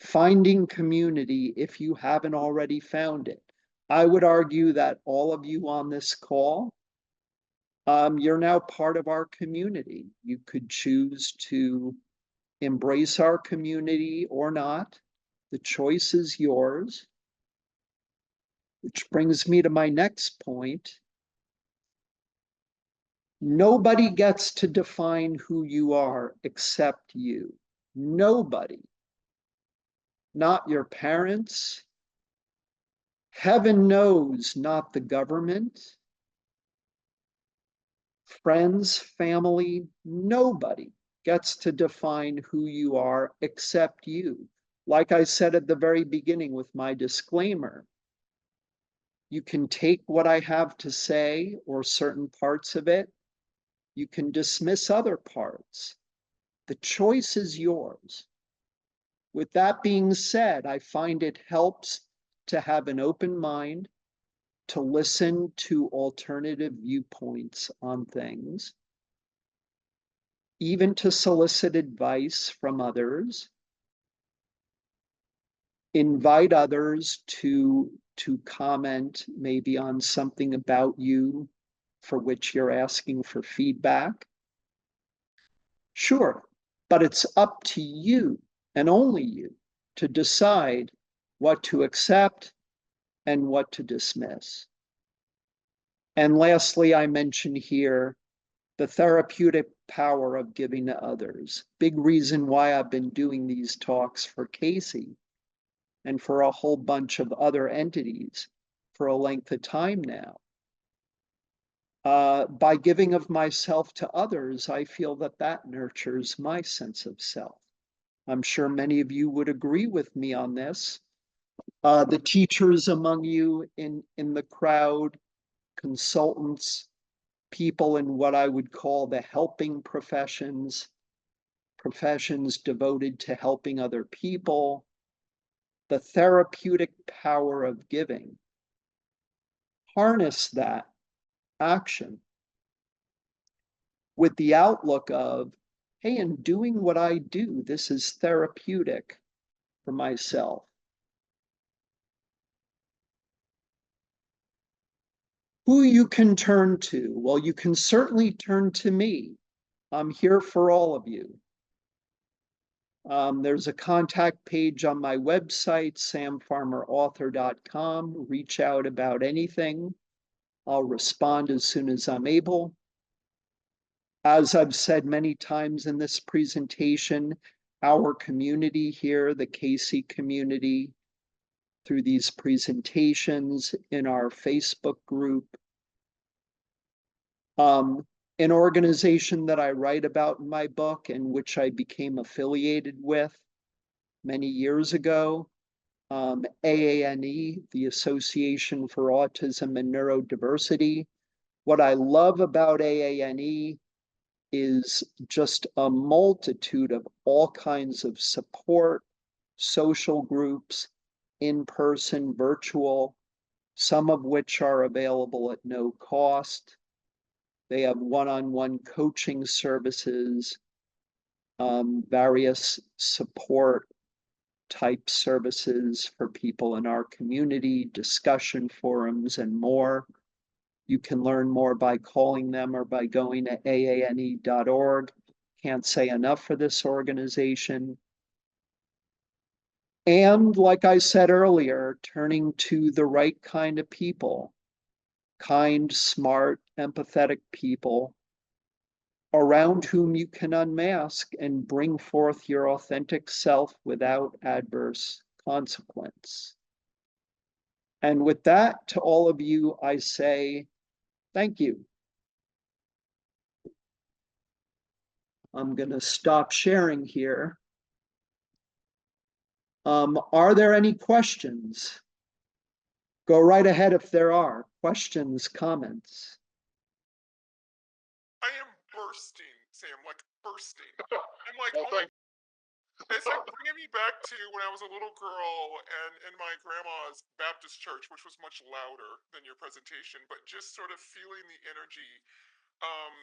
Finding community if you haven't already found it. I would argue that all of you on this call, you're now part of our community. You could choose to embrace our community or not. The choice is yours. Which brings me to my next point. Nobody gets to define who you are except you. Nobody. Not your parents. Heaven knows, not the government. Friends, family, nobody gets to define who you are except you. Like I said at the very beginning with my disclaimer, you can take what I have to say or certain parts of it. You can dismiss other parts. The choice is yours. With that being said, I find it helps to have an open mind, to listen to alternative viewpoints on things, even to solicit advice from others, invite others to comment maybe on something about you for which you're asking for feedback. Sure, but it's up to you and only you to decide what to accept and what to dismiss. And lastly, I mention here the therapeutic power of giving to others. Big reason why I've been doing these talks for Casey and for a whole bunch of other entities for a length of time now. By giving of myself to others, I feel that that nurtures my sense of self. I'm sure many of you would agree with me on this. The teachers among you in the crowd, consultants, people in what I would call the helping professions, professions devoted to helping other people, the therapeutic power of giving. Harness that action with the outlook of, hey, in doing what I do, this is therapeutic for myself. Who you can turn to? Well, you can certainly turn to me. I'm here for all of you. There's a contact page on my website, samfarmerauthor.com. Reach out about anything. I'll respond as soon as I'm able. As I've said many times in this presentation, our community here, the Casey community, through these presentations in our Facebook group, an organization that I write about in my book and which I became affiliated with many years ago, AANE, the Association for Autism and Neurodiversity. What I love about AANE is just a multitude of all kinds of support, social groups, in-person, virtual, some of which are available at no cost. They have one-on-one coaching services, various support type services for people in our community, discussion forums, and more. You can learn more by calling them or by going to aane.org. Can't say enough for this organization. And like I said earlier, turning to the right kind of people, kind, smart, empathetic people around whom you can unmask and bring forth your authentic self without adverse consequence. And with that, to all of you, I say thank you. I'm going to stop sharing here. Are there any questions? Go right ahead if there are questions, comments. I am bursting, Sam, like bursting. I'm like, well, oh, it's like bringing me back to when I was a little girl and in my grandma's Baptist church, which was much louder than your presentation, but just sort of feeling the energy. Um,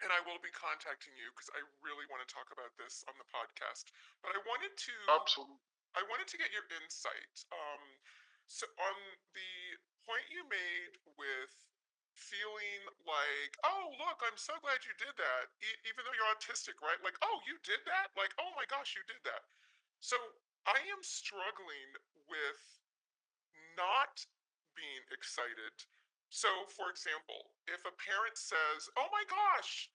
and I will be contacting you because I really want to talk about this on the podcast. But I wanted to absolutely. I wanted to get your insight. So on the point you made with feeling like, oh look, I'm so glad you did that, even though you're autistic, right? Like, oh, you did that? Like, oh my gosh, you did that. So I am struggling with not being excited. So, for example, if a parent says, oh my gosh,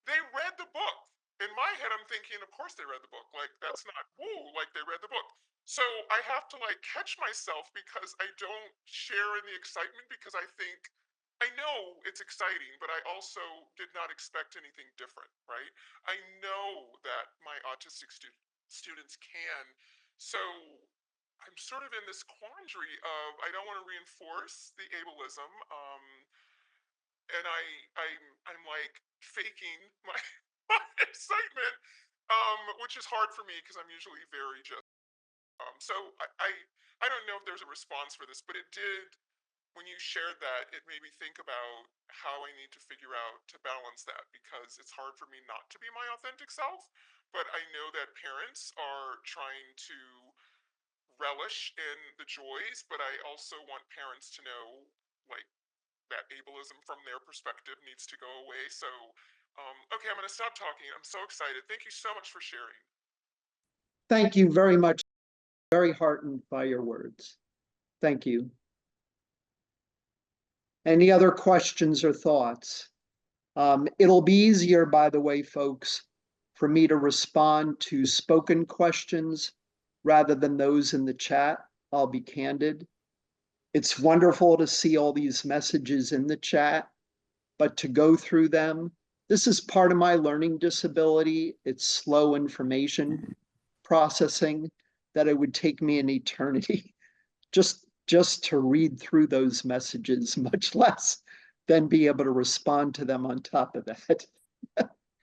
they read the book. In my head, I'm thinking, of course they read the book. Like, that's not, woo, like they read the book. So I have to like catch myself because I don't share in the excitement because I think, I know it's exciting, but I also did not expect anything different, right? I know that my autistic students can. So I'm sort of in this quandary of I don't want to reinforce the ableism, and I'm like faking my, my excitement, which is hard for me because I'm usually very just. So I don't know if there's a response for this, but it did when you shared that. It made me think about how I need to figure out to balance that because it's hard for me not to be my authentic self, but I know that parents are trying to relish in the joys, but I also want parents to know, like, that ableism from their perspective needs to go away. So, okay, I'm going to stop talking. I'm so excited. Thank you so much for sharing. Thank you very much. Very heartened by your words. Thank you. Any other questions or thoughts? It'll be easier, by the way, folks, for me to respond to spoken questions rather than those in the chat. I'll be candid. It's wonderful to see all these messages in the chat, but to go through them, this is part of my learning disability. It's slow information processing that it would take me an eternity just to read through those messages, much less than be able to respond to them on top of that.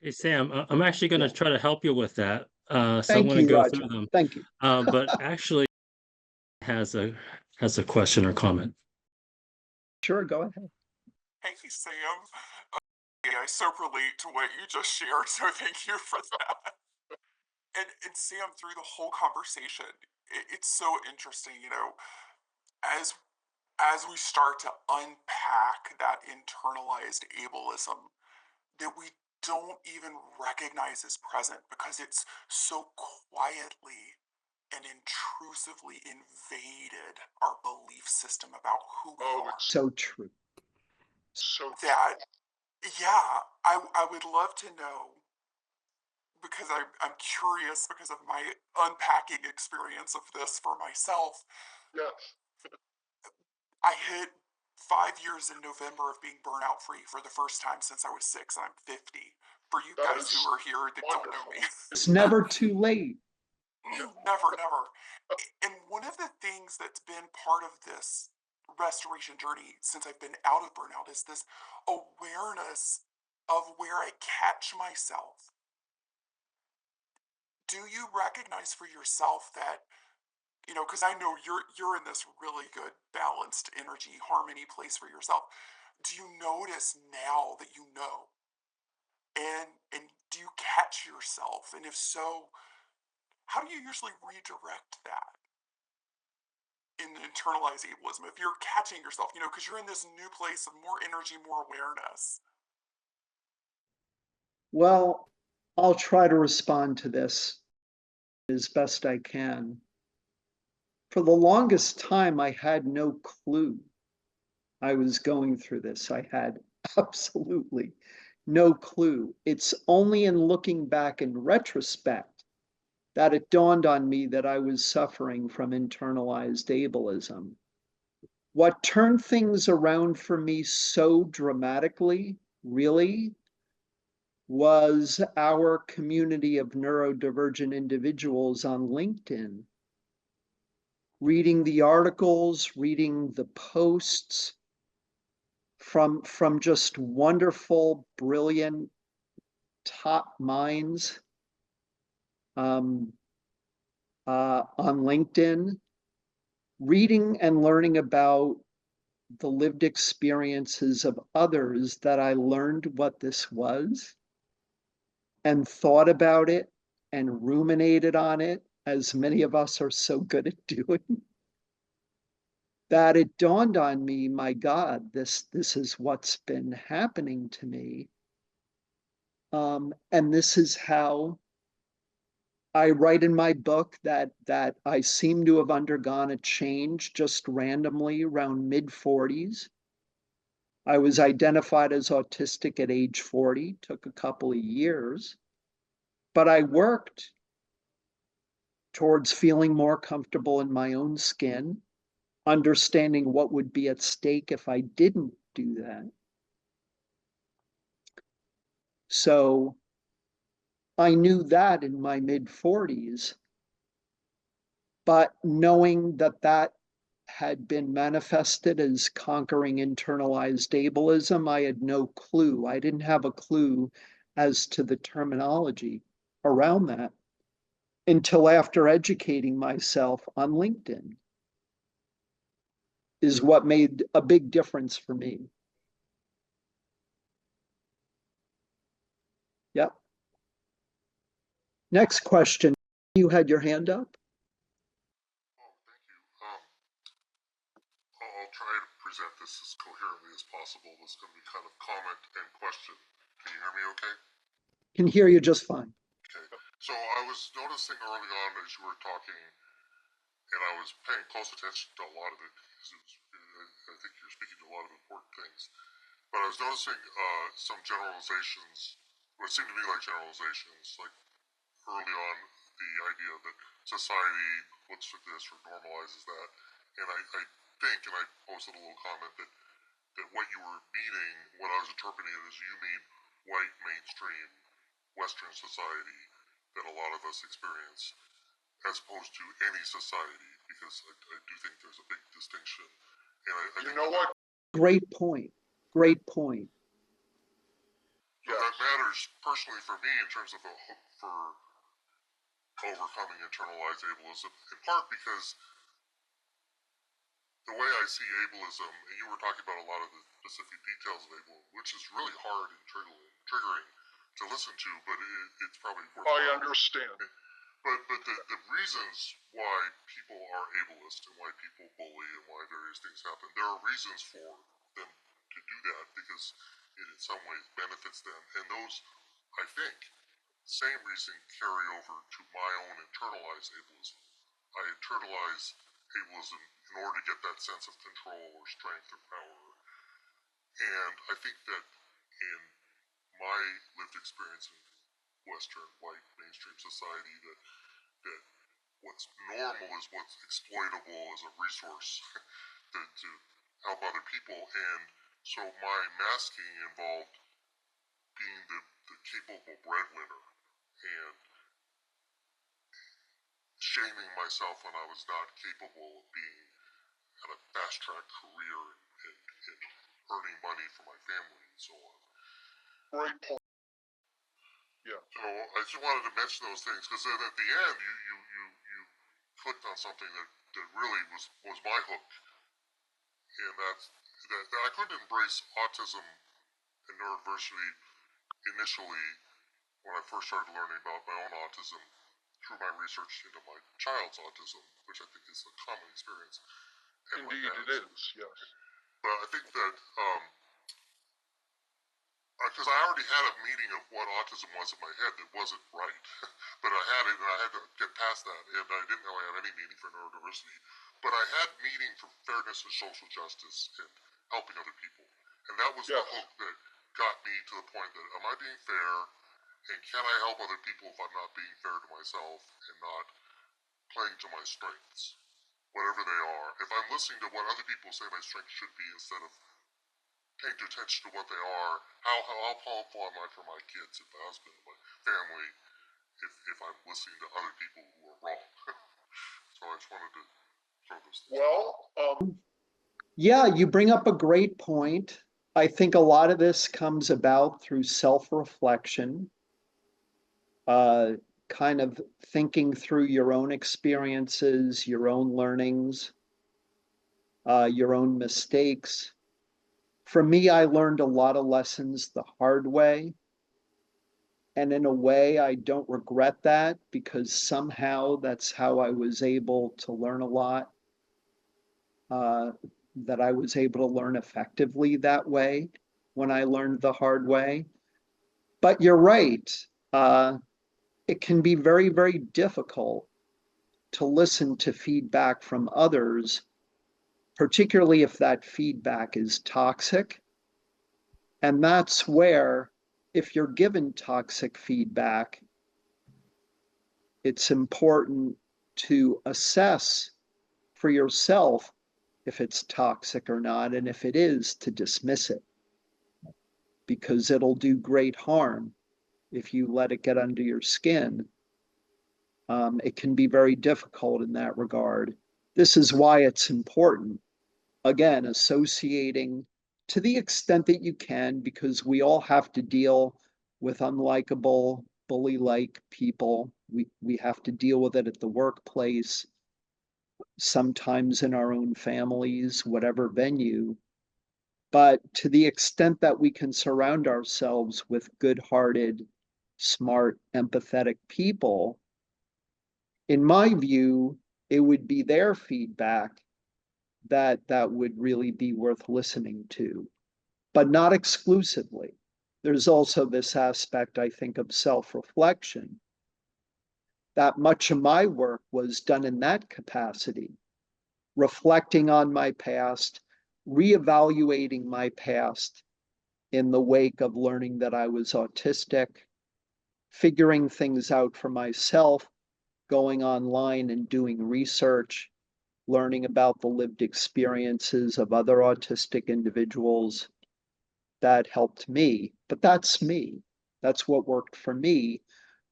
Hey, Sam, I'm actually going to try to help you with that. So I'm Thank going to you, go Roger. through them. Thank you. But actually has a question or comment. Sure, go ahead. Thank you, Sam. I so relate to what you just shared, so thank you for that. And Sam, through the whole conversation, it's so interesting, you know, as as we start to unpack that internalized ableism that we don't even recognize is present because it's so quietly and intrusively invaded our belief system about who we are. So true. So that, yeah, I would love to know because I'm curious because of my unpacking experience of this for myself. Yes. I hit 5 years in November of being burnout free for the first time since I was 6, and I'm 50. For you guys who are here that don't know me, it's never too late. never, never. And one of the things that's been part of this restoration journey since I've been out of burnout is this awareness of where I catch myself. Do you recognize for yourself that, you know, because I know you're in this really good balanced energy harmony place for yourself. Do you notice now that you know? And do you catch yourself? And if so, how do you usually redirect that in internalized ableism? If you're catching yourself, you know, because you're in this new place of more energy, more awareness. Well, I'll try to respond to this as best I can. For the longest time, I had no clue I was going through this. I had absolutely no clue. It's only in looking back in retrospect that it dawned on me that I was suffering from internalized ableism. What turned things around for me so dramatically, really, was our community of neurodivergent individuals on LinkedIn. Reading the articles, reading the posts from just wonderful, brilliant, top minds on LinkedIn, reading and learning about the lived experiences of others, that I learned what this was and thought about it and ruminated on it, as many of us are so good at doing, that it dawned on me, my God, this is what's been happening to me. And this is how I write in my book that I seem to have undergone a change just randomly around mid-40s. I was identified as autistic at age 40, took a couple of years, but I worked towards feeling more comfortable in my own skin, understanding what would be at stake if I didn't do that. So I knew that in my mid-40s, but knowing that that had been manifested as conquering internalized ableism, I had no clue. I didn't have a clue as to the terminology around that until after educating myself on LinkedIn, is what made a big difference for me. Yep. Next question. You had your hand up? Oh, thank you. I'll try to present this as coherently as possible. This is going to be kind of comment and question. Can you hear me okay? Can hear you just fine. Okay. So I was noticing early on as you were talking, and I was paying close attention to a lot of it, because I think you're speaking to a lot of important things. But I was noticing some generalizations, what seemed to me like generalizations, like early on, the idea that society looks at this or normalizes that. And I think, and I posted a little comment, that what you were meaning, what I was interpreting it as, you mean white mainstream Western society that a lot of us experience, as opposed to any society, because I do think there's a big distinction. And I you know what? Great point. Great point. So that matters personally for me in terms of a hook for overcoming internalized ableism, in part because the way I see ableism, and you were talking about a lot of the specific details of ableism, which is really hard and triggering to listen to, but it's probably worthwhile. I understand. But the reasons why people are ableist and why people bully and why various things happen, there are reasons for them to do that because it in some ways benefits them. And those, I think, same reason carry over to my own internalized ableism. I internalize ableism in order to get that sense of control or strength or power. And I think that in my lived experience in Western white mainstream society, that what's normal is what's exploitable as a resource to help other people. And so my masking involved being the capable breadwinner and shaming myself when I was not capable of being at a fast track career and earning money for my family and so on. Great point. Yeah. So I just wanted to mention those things because then at the end you clicked on something that really was my hook, and that's that I couldn't embrace autism and neurodiversity initially when I first started learning about my own autism through my research into my child's autism, which I think is a common experience. Indeed, it is. Yes. But I think that because I already had a meaning of what autism was in my head that wasn't right, but I had it and I had to get past that, and I didn't really have any meaning for neurodiversity, but I had meaning for fairness and social justice and helping other people, and that was the hook that got me to the point that am I being fair, and can I help other people if I'm not being fair to myself and not playing to my strengths, whatever they are. If I'm listening to what other people say my strengths should be instead of paying attention to what they are, how powerful am I for my kids and my husband and my family if I'm listening to other people who are wrong. So I just wanted to throw those things. Well, Yeah, you bring up a great point. I think a lot of this comes about through self-reflection, kind of thinking through your own experiences, your own learnings, your own mistakes. For me, I learned a lot of lessons the hard way. And in a way, I don't regret that because somehow that's how I was able to learn a lot, that I was able to learn effectively that way when I learned the hard way. But you're right. It can be very, very difficult to listen to feedback from others, particularly if that feedback is toxic. And that's where, if you're given toxic feedback, it's important to assess for yourself if it's toxic or not, and if it is, to dismiss it, because it'll do great harm if you let it get under your skin. It can be very difficult in that regard. This is why it's important, again, associating to the extent that you can, because we all have to deal with unlikable, bully-like people. We have to deal with it at the workplace, sometimes in our own families, whatever venue. But to the extent that we can surround ourselves with good-hearted, smart, empathetic people, in my view, it would be their feedback that would really be worth listening to, but not exclusively. There's also this aspect, I think, of self-reflection, that much of my work was done in that capacity, reflecting on my past, reevaluating my past in the wake of learning that I was autistic, figuring things out for myself, going online and doing research, learning about the lived experiences of other autistic individuals. That helped me, but that's me. That's what worked for me,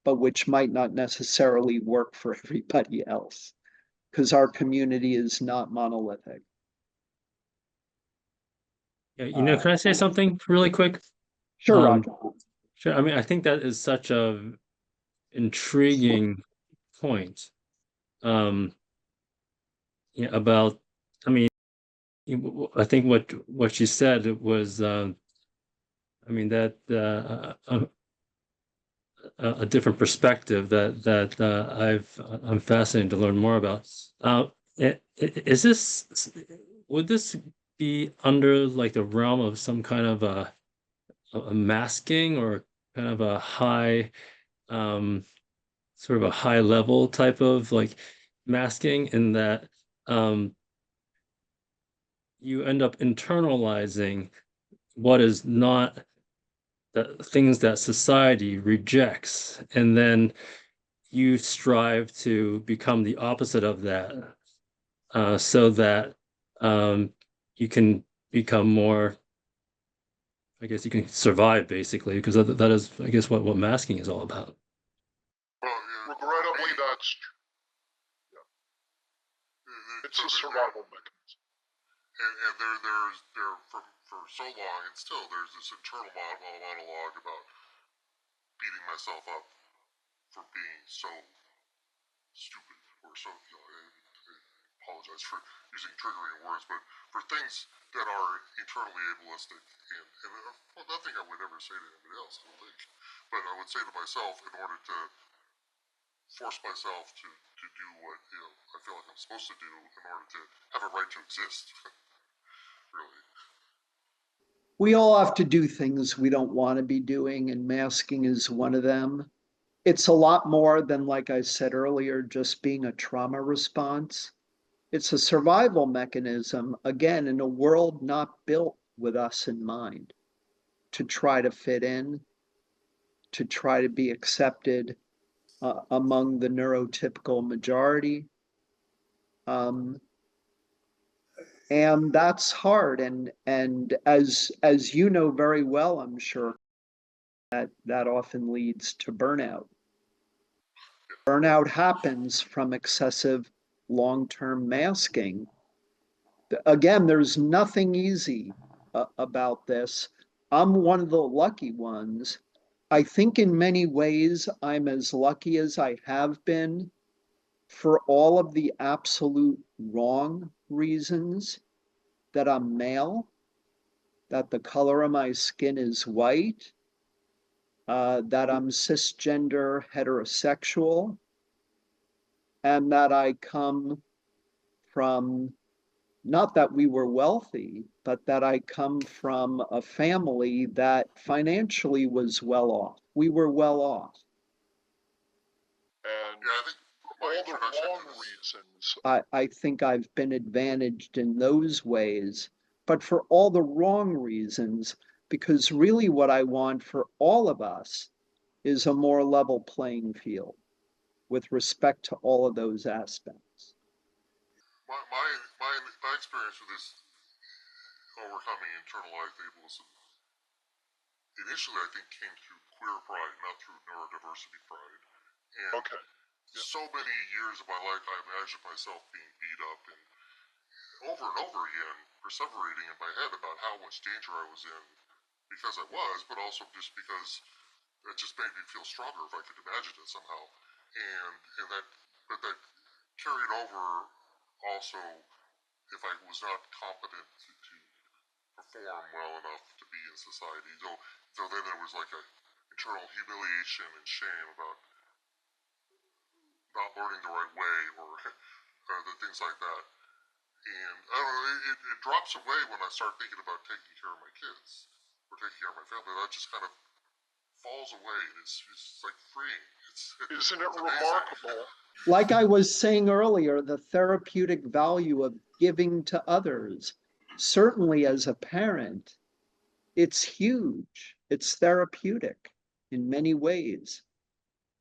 but which might not necessarily work for everybody else, because our community is not monolithic. Yeah, can I say something really quick? Sure, Roger. Sure. I mean, I think that is such a intriguing point. Um, yeah, about, I mean, I think what you said was, I mean, that a different perspective that I'm fascinated to learn more about. Is this, would this be under like the realm of some kind of a masking, or kind of a high, um sort of a high level type of like masking, in that um you end up internalizing what is not, the things that society rejects, and then you strive to become the opposite of that, so that um, you can become more, I guess you can survive, basically, because that is, I guess, what masking is all about. well, regrettably, that's it's a survival mechanism. And there for so long, and still there's this internal monologue about beating myself up for being so stupid, or so, I apologize for using triggering words, but for things that are internally ableistic, and well, nothing I would ever say to anybody else, I don't think, but I would say to myself in order to force myself to do what I feel like I'm supposed to do in order to have a right to exist. Really. We all have to do things we don't want to be doing, and masking is one of them. It's a lot more than, like I said earlier, just being a trauma response. It's a survival mechanism, again, in a world not built with us in mind, to try to fit in, to try to be accepted among the neurotypical majority. Um, And that's hard. And as you know very well, I'm sure that often leads to burnout. Burnout happens from excessive long-term masking. Again, there's nothing easy about this. I'm one of the lucky ones. I think in many ways I'm as lucky as I have been for all of the absolute wrong reasons that I'm male, that the color of my skin is white, that I'm cisgender heterosexual, and that I come from, not that we were wealthy, but that I come from a family that financially was well off. We were well off. And yeah, I think all the wrong reasons. I think I've been advantaged in those ways, but for all the wrong reasons, because really what I want for all of us is a more level playing field with respect to all of those aspects. My experience with this overcoming internalized ableism initially I think came through queer pride, not through neurodiversity pride. And okay. So many years of my life I imagined myself being beat up and over again perseverating in my head about how much danger I was in because I was, but also just because it just made me feel stronger if I could imagine it somehow. And that carried over also if I was not competent to perform well enough to be in society. So then there was like a internal humiliation and shame about not learning the right way or the things like that. And I don't know, it drops away when I start thinking about taking care of my kids or taking care of my family. That just kind of falls away. It's like freeing. Isn't it remarkable? Like I was saying earlier, the therapeutic value of giving to others, certainly as a parent, it's huge. It's therapeutic in many ways.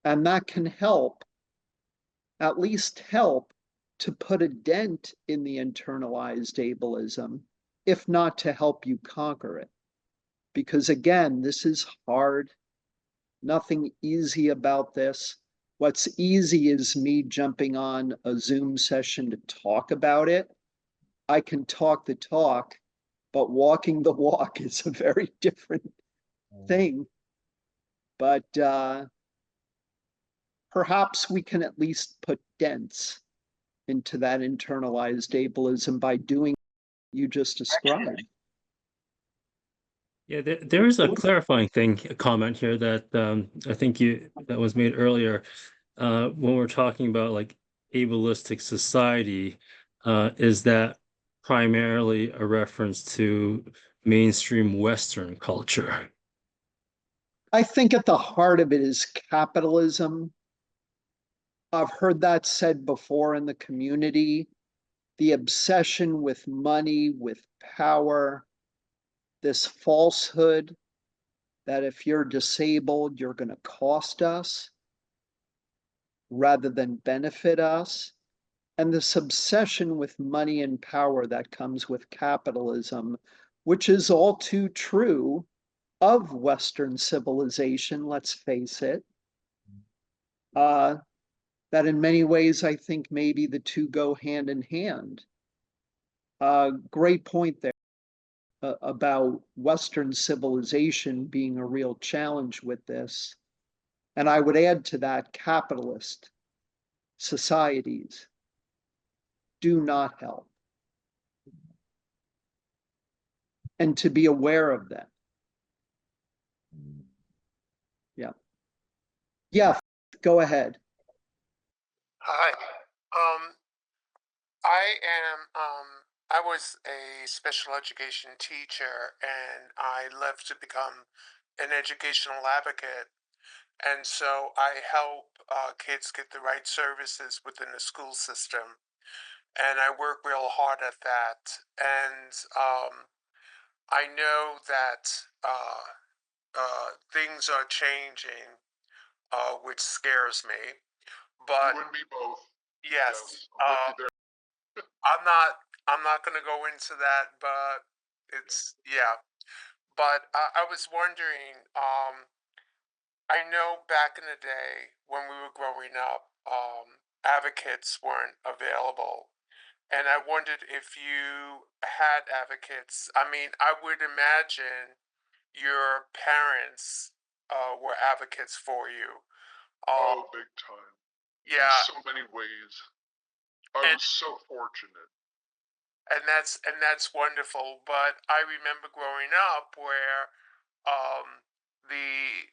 And that can help, at least help, to put a dent in the internalized ableism, if not to help you conquer it. Because again, this is hard. Nothing easy about this. What's easy is me jumping on a Zoom session to talk about it. I can talk the talk, but walking the walk is a very different thing. But perhaps we can at least put dents into that internalized ableism by doing what you just described. Yeah, there is a clarifying comment here that I think that was made earlier when we're talking about like ableistic society. Is that primarily a reference to mainstream Western culture? I think at the heart of it is capitalism. I've heard that said before in the community. The obsession with money, with power, this falsehood that if you're disabled, you're going to cost us rather than benefit us. And this obsession with money and power that comes with capitalism, which is all too true of Western civilization, let's face it. That in many ways, I think maybe the two go hand in hand. Great point there about Western civilization being a real challenge with this. And I would add to that capitalist societies do not help. And to be aware of them. Yeah. Yeah, go ahead. Hi. I was a special education teacher and I love to become an educational advocate. And so I help kids get the right services within the school system. And I work real hard at that. And I know that things are changing, which scares me. But you and me both. yes, Yes, I'm with you there. I'm not I'm not going to go into that, but it's, yeah. But I was wondering, I know back in the day when we were growing up, advocates weren't available. And I wondered if you had advocates. I mean, I would imagine your parents were advocates for you. Oh, big time. In Yeah, so many ways. I and was so fortunate. that's wonderful. But I remember growing up where the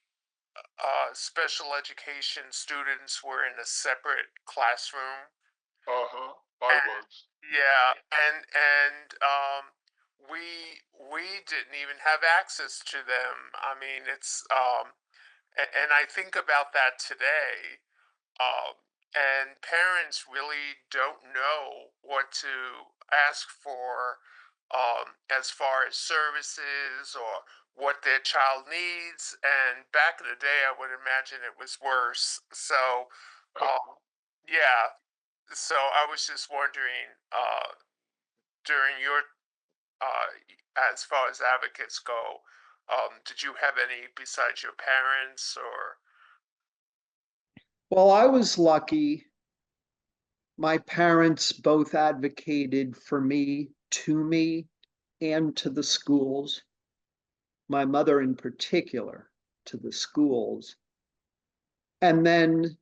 special education students were in a separate classroom. Uh-huh. I And, was. yeah, and we didn't even have access to them. I mean, it's and I think about that today. Um, and parents really don't know what to ask for as far as services or what their child needs. And back in the day, I would imagine it was worse. So, yeah. So I was just wondering, during your, as far as advocates go, did you have any besides your parents or? Well, I was lucky. My parents both advocated for me, and to the schools. My mother in particular, to the schools. And then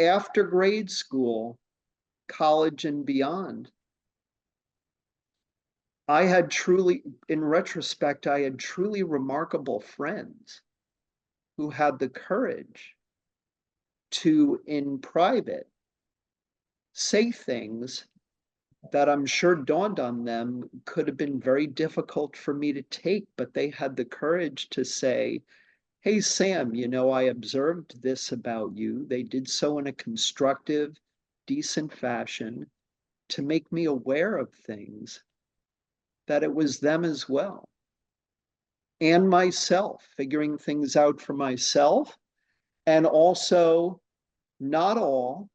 after grade school, college and beyond, I had truly, in retrospect, I had truly remarkable friends who had the courage to, in private, say things that I'm sure dawned on them could have been very difficult for me to take, but they had the courage to say, "Hey, Sam, I observed this about you." They did so in a constructive, decent fashion to make me aware of things that it was them as well. And myself, figuring things out for myself. And also, not all,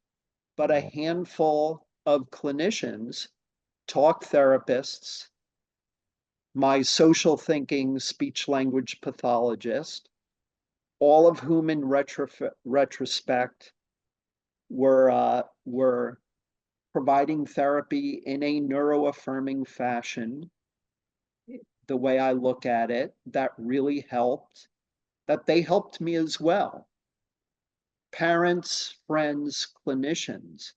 but a handful of clinicians, talk therapists, my social thinking speech language pathologist, all of whom in retrospect were providing therapy in a neuroaffirming fashion, the way I look at it, that really helped, that they helped me as well. Parents, friends, clinicians.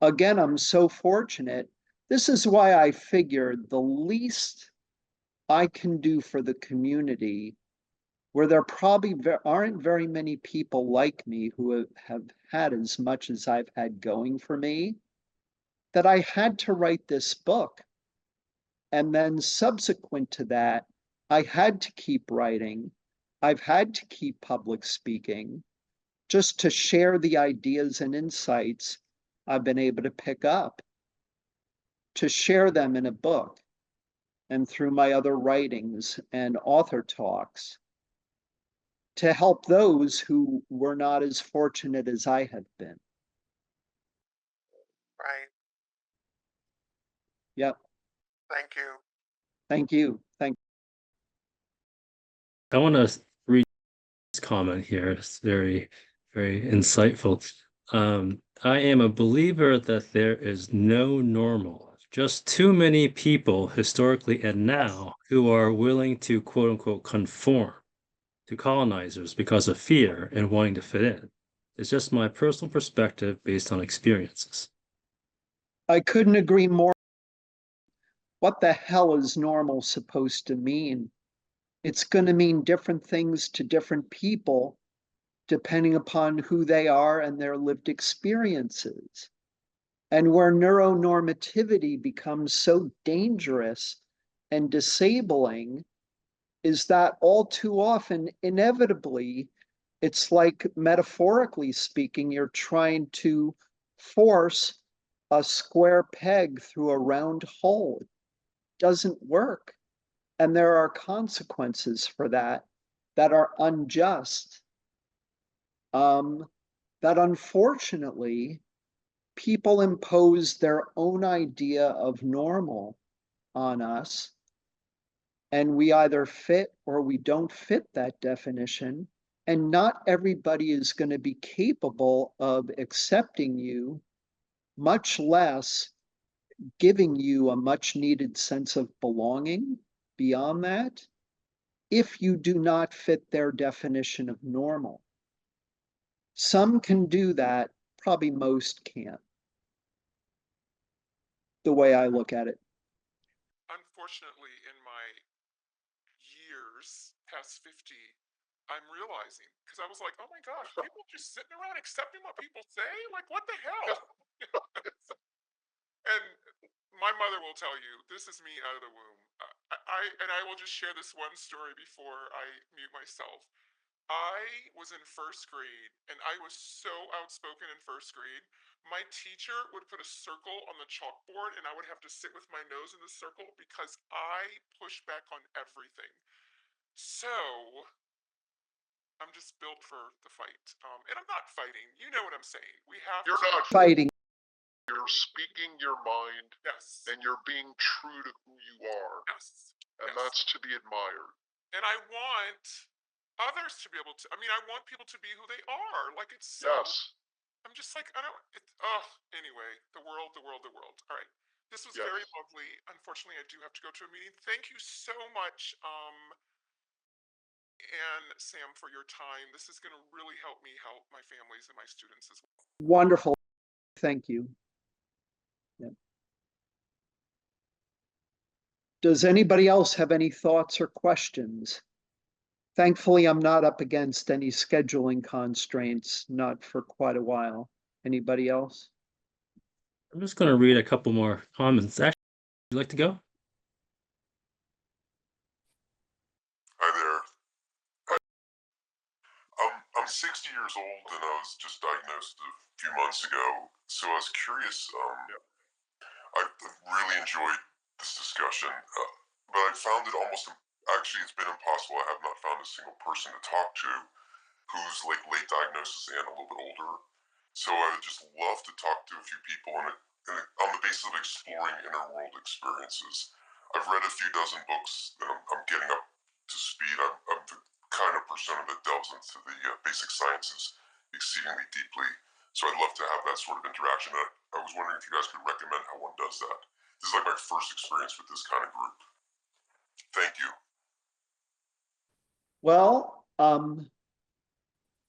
Again, I'm so fortunate. This is why I figured the least I can do for the community, where there probably aren't very many people like me who have had as much as I've had going for me, that I had to write this book. And then subsequent to that, I had to keep writing. I've had to keep public speaking just to share the ideas and insights I've been able to pick up, to share them in a book and through my other writings and author talks, to help those who were not as fortunate as I have been. Right. Yep. Thank you. Thank you. I want to read this comment here. It's very, very insightful. I am a believer that there is no normal, just too many people historically and now who are willing to quote unquote conform to colonizers because of fear and wanting to fit in. It's just my personal perspective based on experiences. I couldn't agree more. What the hell is normal supposed to mean? It's going to mean different things to different people depending upon who they are and their lived experiences. And where neuronormativity becomes so dangerous and disabling is that all too often, inevitably, it's like metaphorically speaking, you're trying to force a square peg through a round hole. It doesn't work. And there are consequences for that that are unjust, that unfortunately people impose their own idea of normal on us, and we either fit or we don't fit that definition. And not everybody is going to be capable of accepting you, much less giving you a much needed sense of belonging beyond that, if you do not fit their definition of normal. Some can do that, probably most can't, the way I look at it. Unfortunately, in my years past 50, I'm realizing, because I was like, oh my gosh, people just sitting around accepting what people say? Like, what the hell? And my mother will tell you, this is me out of the womb. I will just share this one story before I mute myself. I was in first grade, and I was so outspoken in first grade. My teacher would put a circle on the chalkboard, and I would have to sit with my nose in the circle because I pushed back on everything. So I'm just built for the fight. And I'm not fighting. You know what I'm saying. We have You're to not Fighting. You're speaking your mind, Yes. and you're being true to who you are, Yes. and Yes. that's to be admired. And I want others to be able to. I mean, I want people to be who they are. Like, it's so. Yes. I'm just like, I don't. Anyway, the world. All right. This was Yes. very lovely. Unfortunately, I do have to go to a meeting. Thank you so much, and Sam, for your time. This is going to really help me help my families and my students as well. Wonderful. Thank you. Yeah. Does anybody else have any thoughts or questions? Thankfully, I'm not up against any scheduling constraints, not for quite a while. Anybody else? I'm just going to read a couple more comments. Ashley, would you like to go? Hi there. I'm 60 years old and I was just diagnosed a few months ago. So I was curious. I really enjoyed this discussion, but I found it actually, it's been impossible. I have not found a single person to talk to who's like late diagnosis and a little bit older. So I would just love to talk to a few people on the basis of exploring inner world experiences. I've read a few dozen books and I'm getting up to speed. I'm the kind of persona that delves into the basic sciences exceedingly deeply. So I'd love to have that sort of interaction. I was wondering if you guys could recommend how one does that. This is like my first experience with this kind of group. Thank you. Well,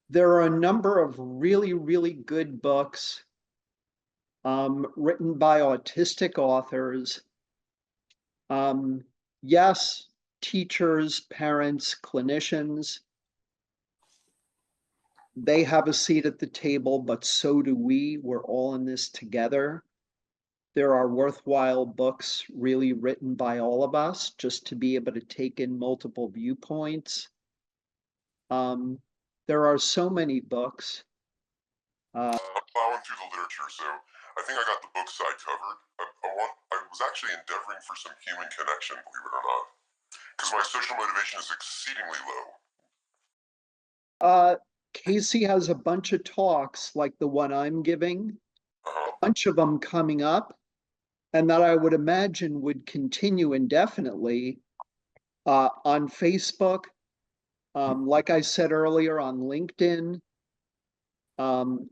there are a number of really, really good books written by autistic authors. Yes, teachers, parents, clinicians, they have a seat at the table, but so do we. We're all in this together. There are worthwhile books really written by all of us just to be able to take in multiple viewpoints. There are so many books. I'm plowing through the literature, so I think I got the book side covered. I was actually endeavoring for some human connection, believe it or not, because my social motivation is exceedingly low. Casey has a bunch of talks like the one I'm giving, a bunch of them coming up, and that I would imagine would continue indefinitely on Facebook, like I said earlier, on LinkedIn, and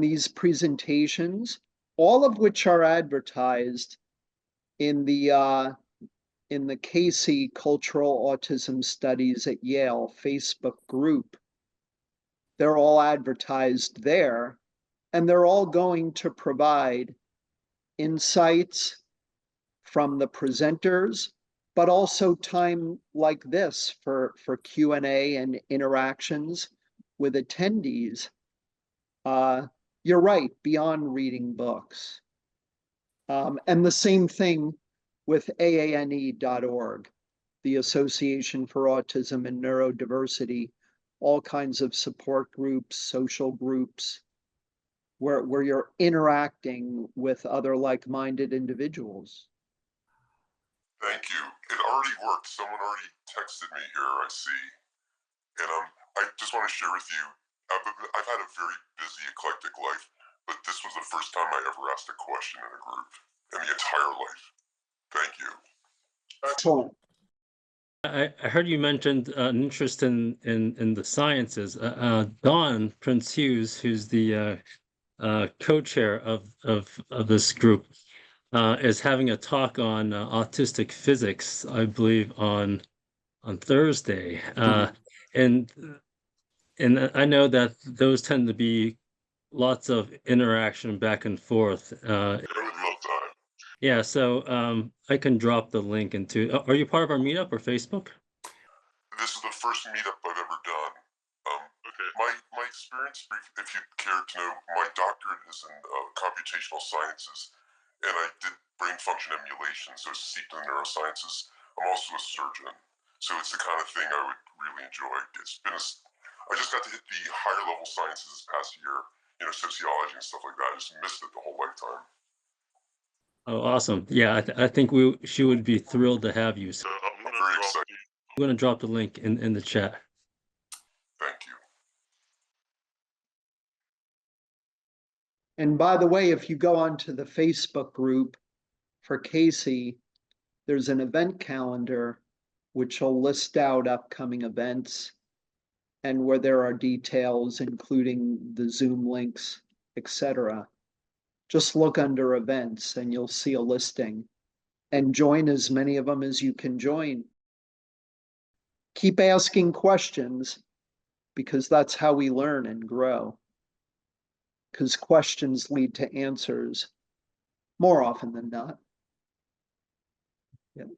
these presentations, all of which are advertised in the Casey Cultural Autism Studies at Yale Facebook group. They're all advertised there, and they're all going to provide insights from the presenters, but also time like this for Q&A and interactions with attendees. You're right, beyond reading books. And the same thing with AANE.org, the Association for Autism and Neurodiversity, all kinds of support groups, social groups, where you're interacting with other like-minded individuals. Thank you. It already worked. Someone already texted me here, I see. And I just want to share with you, I've had a very busy, eclectic life, but this was the first time I ever asked a question in a group in the entire life. Thank you. Excellent. I heard you mentioned an interest in the sciences. Dawn Prince Hughes, who's the co-chair of this group, is having a talk on autistic physics, I believe, on Thursday. And I know that those tend to be lots of interaction back and forth. In real time. Yeah, so I can drop the link into. Are you part of our meetup or Facebook? This is the first meetup I've ever done. Okay. My experience, if you care to know, my doctorate is in computational sciences, and I did brain function emulation, so it's steeped in neurosciences. I'm also a surgeon, so it's the kind of thing I would really enjoy. I just got to hit the higher level sciences this past year, sociology and stuff like that. I just missed it the whole lifetime. Oh, awesome. Yeah, I think she would be thrilled to have you. So I'm very excited. I'm going to drop the link in the chat. Thank you. And by the way, if you go onto the Facebook group for Casey, there's an event calendar which will list out upcoming events and where there are details, including the Zoom links, etc. Just look under events and you'll see a listing and join as many of them as you can join. Keep asking questions because that's how we learn and grow. Because questions lead to answers more often than not. Yeah.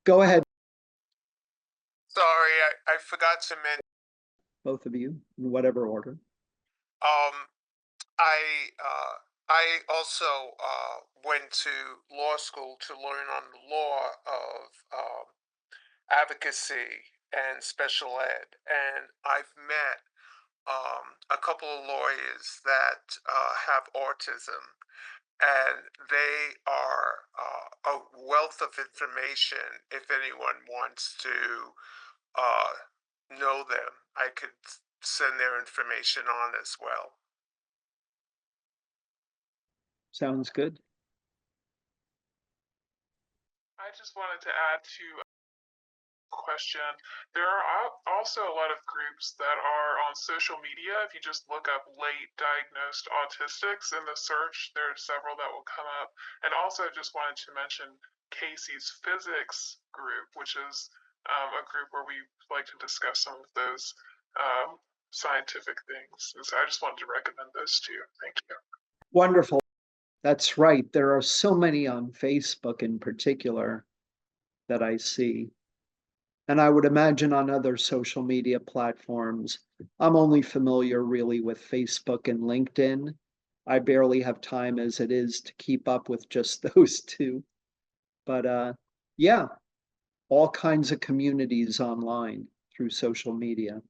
Go ahead. Sorry, I forgot to mention. Both of you, in whatever order. I also went to law school to learn on the law of advocacy and special ed, and I've met a couple of lawyers that have autism, and they are a wealth of information. If anyone wants to know them, I could send their information on as well. Sounds good. I just wanted to add to question. There are also a lot of groups that are on social media. If you just look up late diagnosed autistics in the search, there are several that will come up. And also just wanted to mention Casey's physics group, which is a group where we like to discuss some of those scientific things. And so I just wanted to recommend those two. Thank you. Wonderful. That's right. There are so many on Facebook in particular that I see. And I would imagine on other social media platforms. I'm only familiar really with Facebook and LinkedIn. I barely have time as it is to keep up with just those two. But yeah, all kinds of communities online through social media.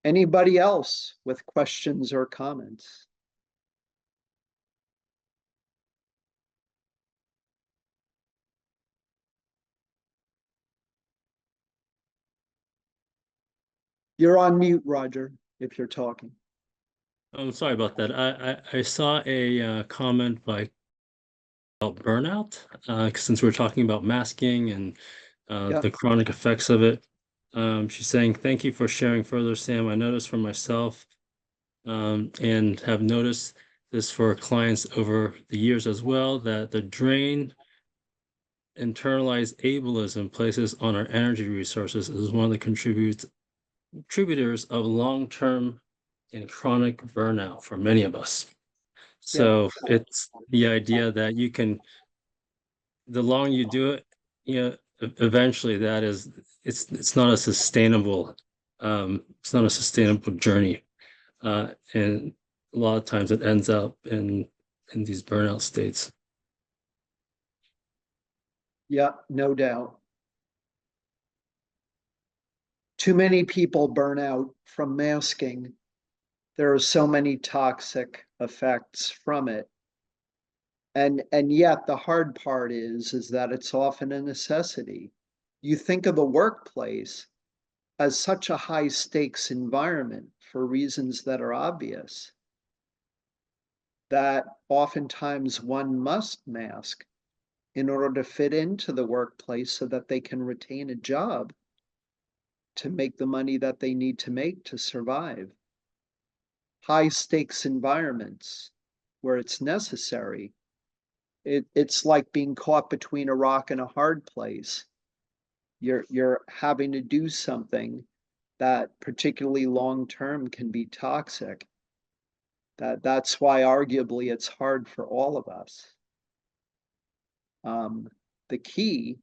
Anybody else with questions or comments? You're on mute, Roger, if you're talking. I'm sorry about that. I saw a comment by about burnout, since we're talking about masking and the chronic effects of it. She's saying, "Thank you for sharing further, Sam. I noticed for myself and have noticed this for clients over the years as well, that the drain internalized ableism places on our energy resources is one of the contributors of long-term and chronic burnout for many of us." So it's the idea that the longer you do it, eventually it's not a sustainable, journey. And a lot of times it ends up in these burnout states. Yeah, no doubt. Too many people burn out from masking. There are so many toxic effects from it. And yet the hard part is that it's often a necessity. you think of the workplace as such a high stakes environment for reasons that are obvious, that oftentimes one must mask in order to fit into the workplace so that they can retain a job to make the money that they need to make to survive. High stakes environments where it's necessary, it's like being caught between a rock and a hard place. You're having to do something that particularly long term can be toxic. That's why arguably it's hard for all of us. The key,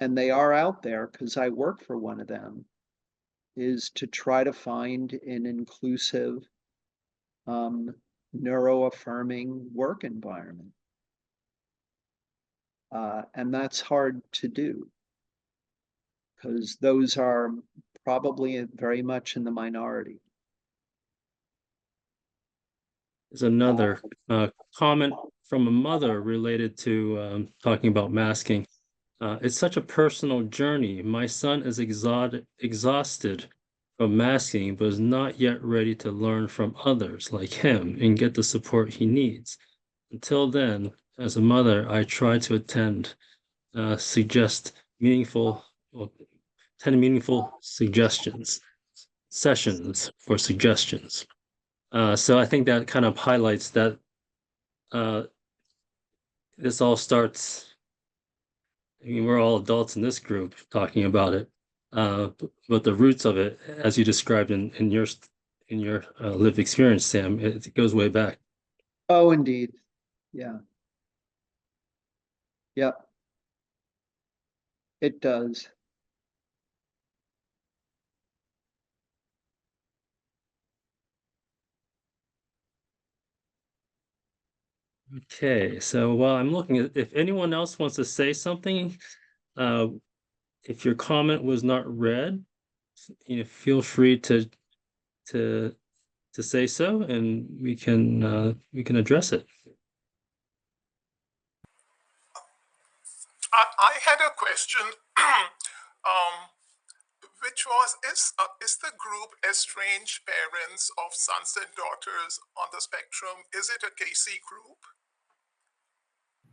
and they are out there because I work for one of them, is to try to find an inclusive, neuro-affirming work environment. And that's hard to do because those are probably very much in the minority. There's another comment from a mother related to talking about masking. It's such a personal journey. My son is exhausted from masking, but is not yet ready to learn from others like him and get the support he needs. Until then, as a mother, I try to suggest meaningful, well, 10 meaningful sessions for suggestions. So I think that kind of highlights that this all starts. I mean, we're all adults in this group talking about it, but the roots of it, as you described in your lived experience, Sam, it goes way back. Oh, indeed. Yeah. Yep. It does. Okay, so while I'm looking at, if anyone else wants to say something, if your comment was not read, feel free to say so, and we can address it. I had a question, which was, is the group Estranged Parents of Sons and Daughters on the Spectrum, is it a KC group?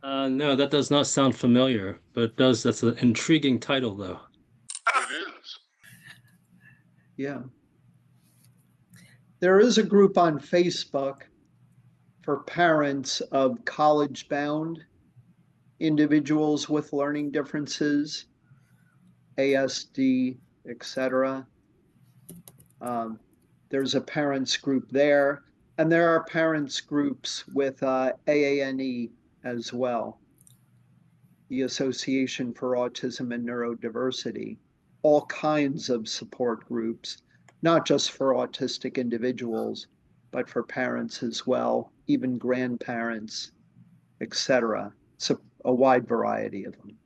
No, that does not sound familiar, but that's an intriguing title, though. It is. Yeah. There is a group on Facebook for parents of college-bound individuals with learning differences, ASD, etc. There's a parents group there, and there are parents groups with AANE as well, the Association for Autism and Neurodiversity, all kinds of support groups, not just for autistic individuals, but for parents as well, even grandparents, etc. It's a wide variety of them.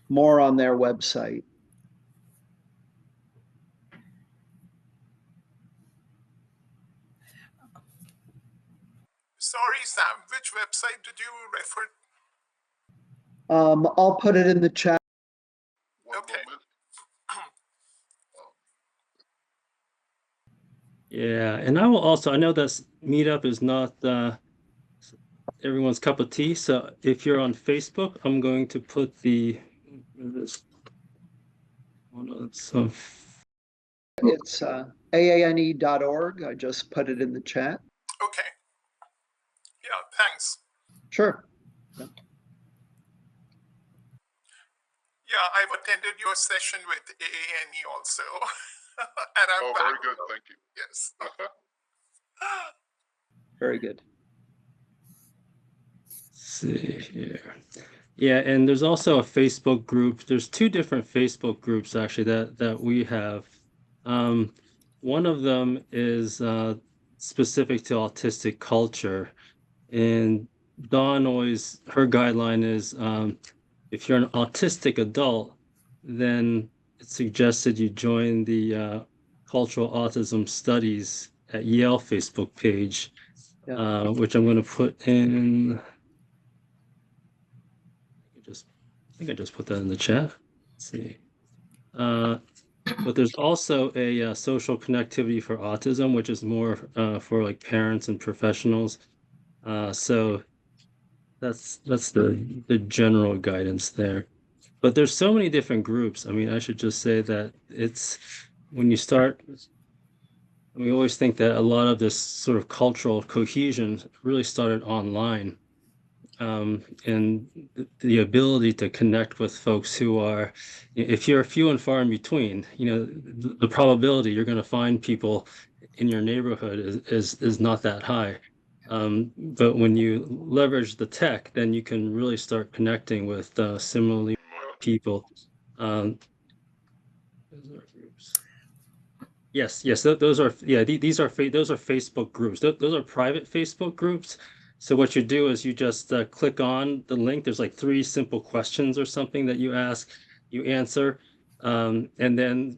More on their website. Sorry, Sam, which website did you refer? I'll put it in the chat. Okay. Yeah, and I know that Meetup is not everyone's cup of tea. So if you're on Facebook, I'm going to put it's aane.org. I just put it in the chat. Okay. Yeah, thanks. Sure. Yeah, I've attended your session with AANE also. And I'm back. Very good, thank you. Yes. Very good. Let's see here. Yeah, and there's also a Facebook group. There's two different Facebook groups actually that we have. One of them is specific to autistic culture, and Dawn always, her guideline is if you're an autistic adult, then it's suggested you join the Cultural Autism Studies at Yale Facebook page, which I'm going to put in. think I just put that in the chat. Let's see. But there's also a social connectivity for autism, which is more for like parents and professionals. So that's the general guidance there. But there's so many different groups. I mean, I should just say that it's when you start, we always think that a lot of this sort of cultural cohesion really started online. And the ability to connect with folks who are, if you're few and far in between, the probability you're going to find people in your neighborhood is not that high. But when you leverage the tech, then you can really start connecting with similarly people. Those are groups. Yes, yes, those are these are those are Facebook groups. Those are private Facebook groups. So what you do is you just click on the link. There's like 3 simple questions or something that you ask, you answer, and then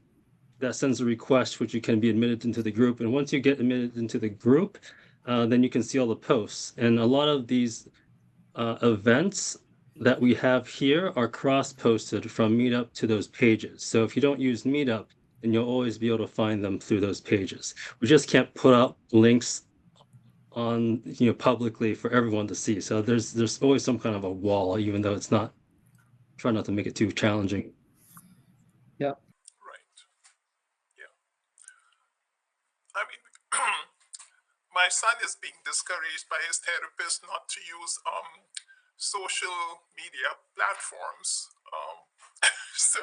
that sends a request which you can be admitted into the group. And once you get admitted into the group, then you can see all the posts. And a lot of these events that we have here are cross-posted from Meetup to those pages. So if you don't use Meetup, then you'll always be able to find them through those pages. We just can't put out links on publicly for everyone to see. So there's always some kind of a wall, even though it's not. Try not to make it too challenging. Yeah. Right. Yeah. I mean, my son is being discouraged by his therapist not to use social media platforms. So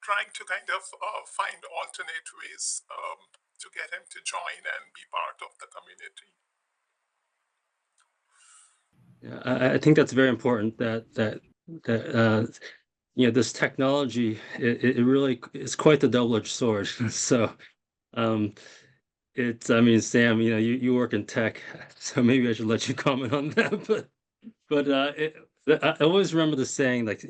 trying to kind of find alternate ways to get him to join and be part of the community. Yeah, I think that's very important that this technology it really is quite the double-edged sword. So I mean, Sam, you work in tech, so maybe I should let you comment on that. But I always remember the saying, like,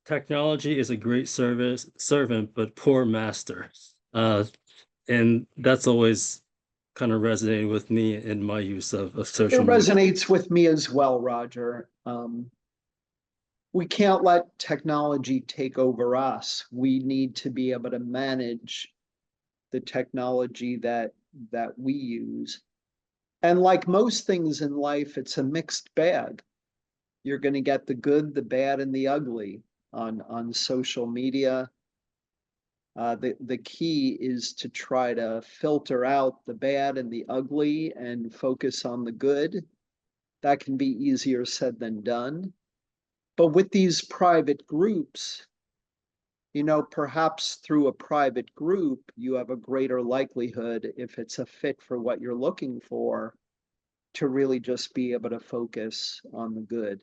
technology is a great servant, but poor master. And that's always kind of resonated with me in my use of social It media. resonates with me as well, Roger. We can't let technology take over us. We need to be able to manage the technology that we use. And like most things in life, it's a mixed bag. You're going to get the good, the bad, and the ugly on social media. The key is to try to filter out the bad and the ugly and focus on the good. That can be easier said than done. But with these private groups, perhaps through a private group, you have a greater likelihood, if it's a fit for what you're looking for, to really just be able to focus on the good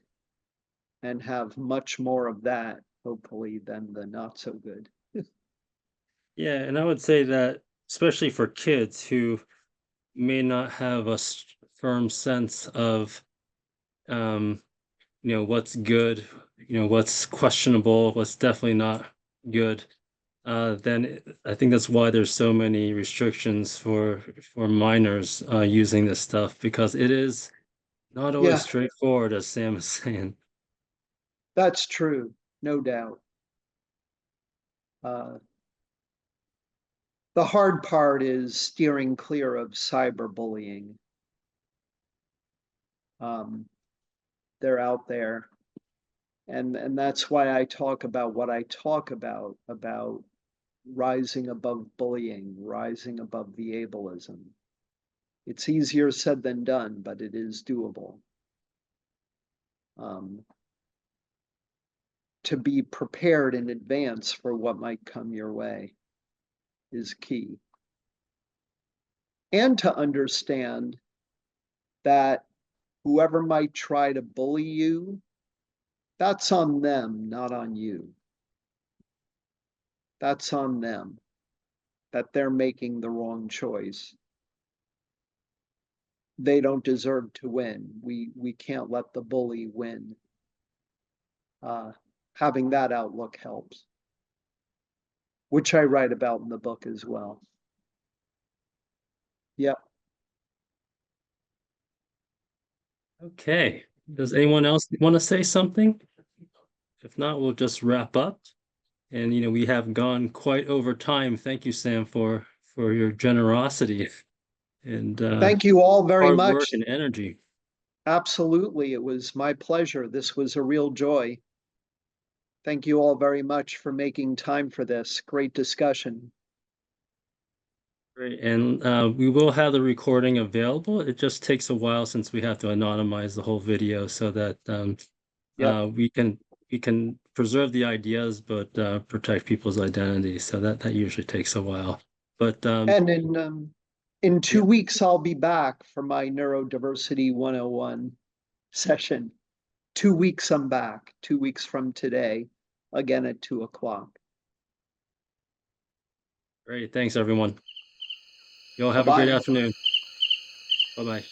and have much more of that, hopefully, than the not so good. Yeah, and I would say that especially for kids who may not have a firm sense of what's good, what's questionable, what's definitely not good, then I think that's why there's so many restrictions for minors using this stuff, because it is not always Yeah, straightforward, as Sam is saying. that's true, no doubt. The hard part is steering clear of cyberbullying. They're out there. And that's why I talk about what I talk about rising above bullying, rising above the ableism. It's easier said than done, but it is doable. To be prepared in advance for what might come your way is key. And to understand that whoever might try to bully you, that's on them, not on you. That's on them, that they're making the wrong choice. They don't deserve to win. We can't let the bully win. Having that outlook helps, which I write about in the book as well. Yep. Okay. Does anyone else want to say something? If not, we'll just wrap up. And we have gone quite over time. Thank you, Sam, for your generosity and Thank you all very hard much. work and energy. Absolutely. It was my pleasure. This was a real joy. Thank you all very much for making time for this. Great discussion. Great. And we will have the recording available. It just takes a while since we have to anonymize the whole video so that Yep. we can preserve the ideas but protect people's identities. So that usually takes a while. But And in 2 yeah, weeks, I'll be back for my Neurodiversity 101 session. 2 weeks, I'm back. 2 weeks from today, again at 2 o'clock. great. Thanks, everyone. You all have a great Bye-bye. afternoon. Bye-bye.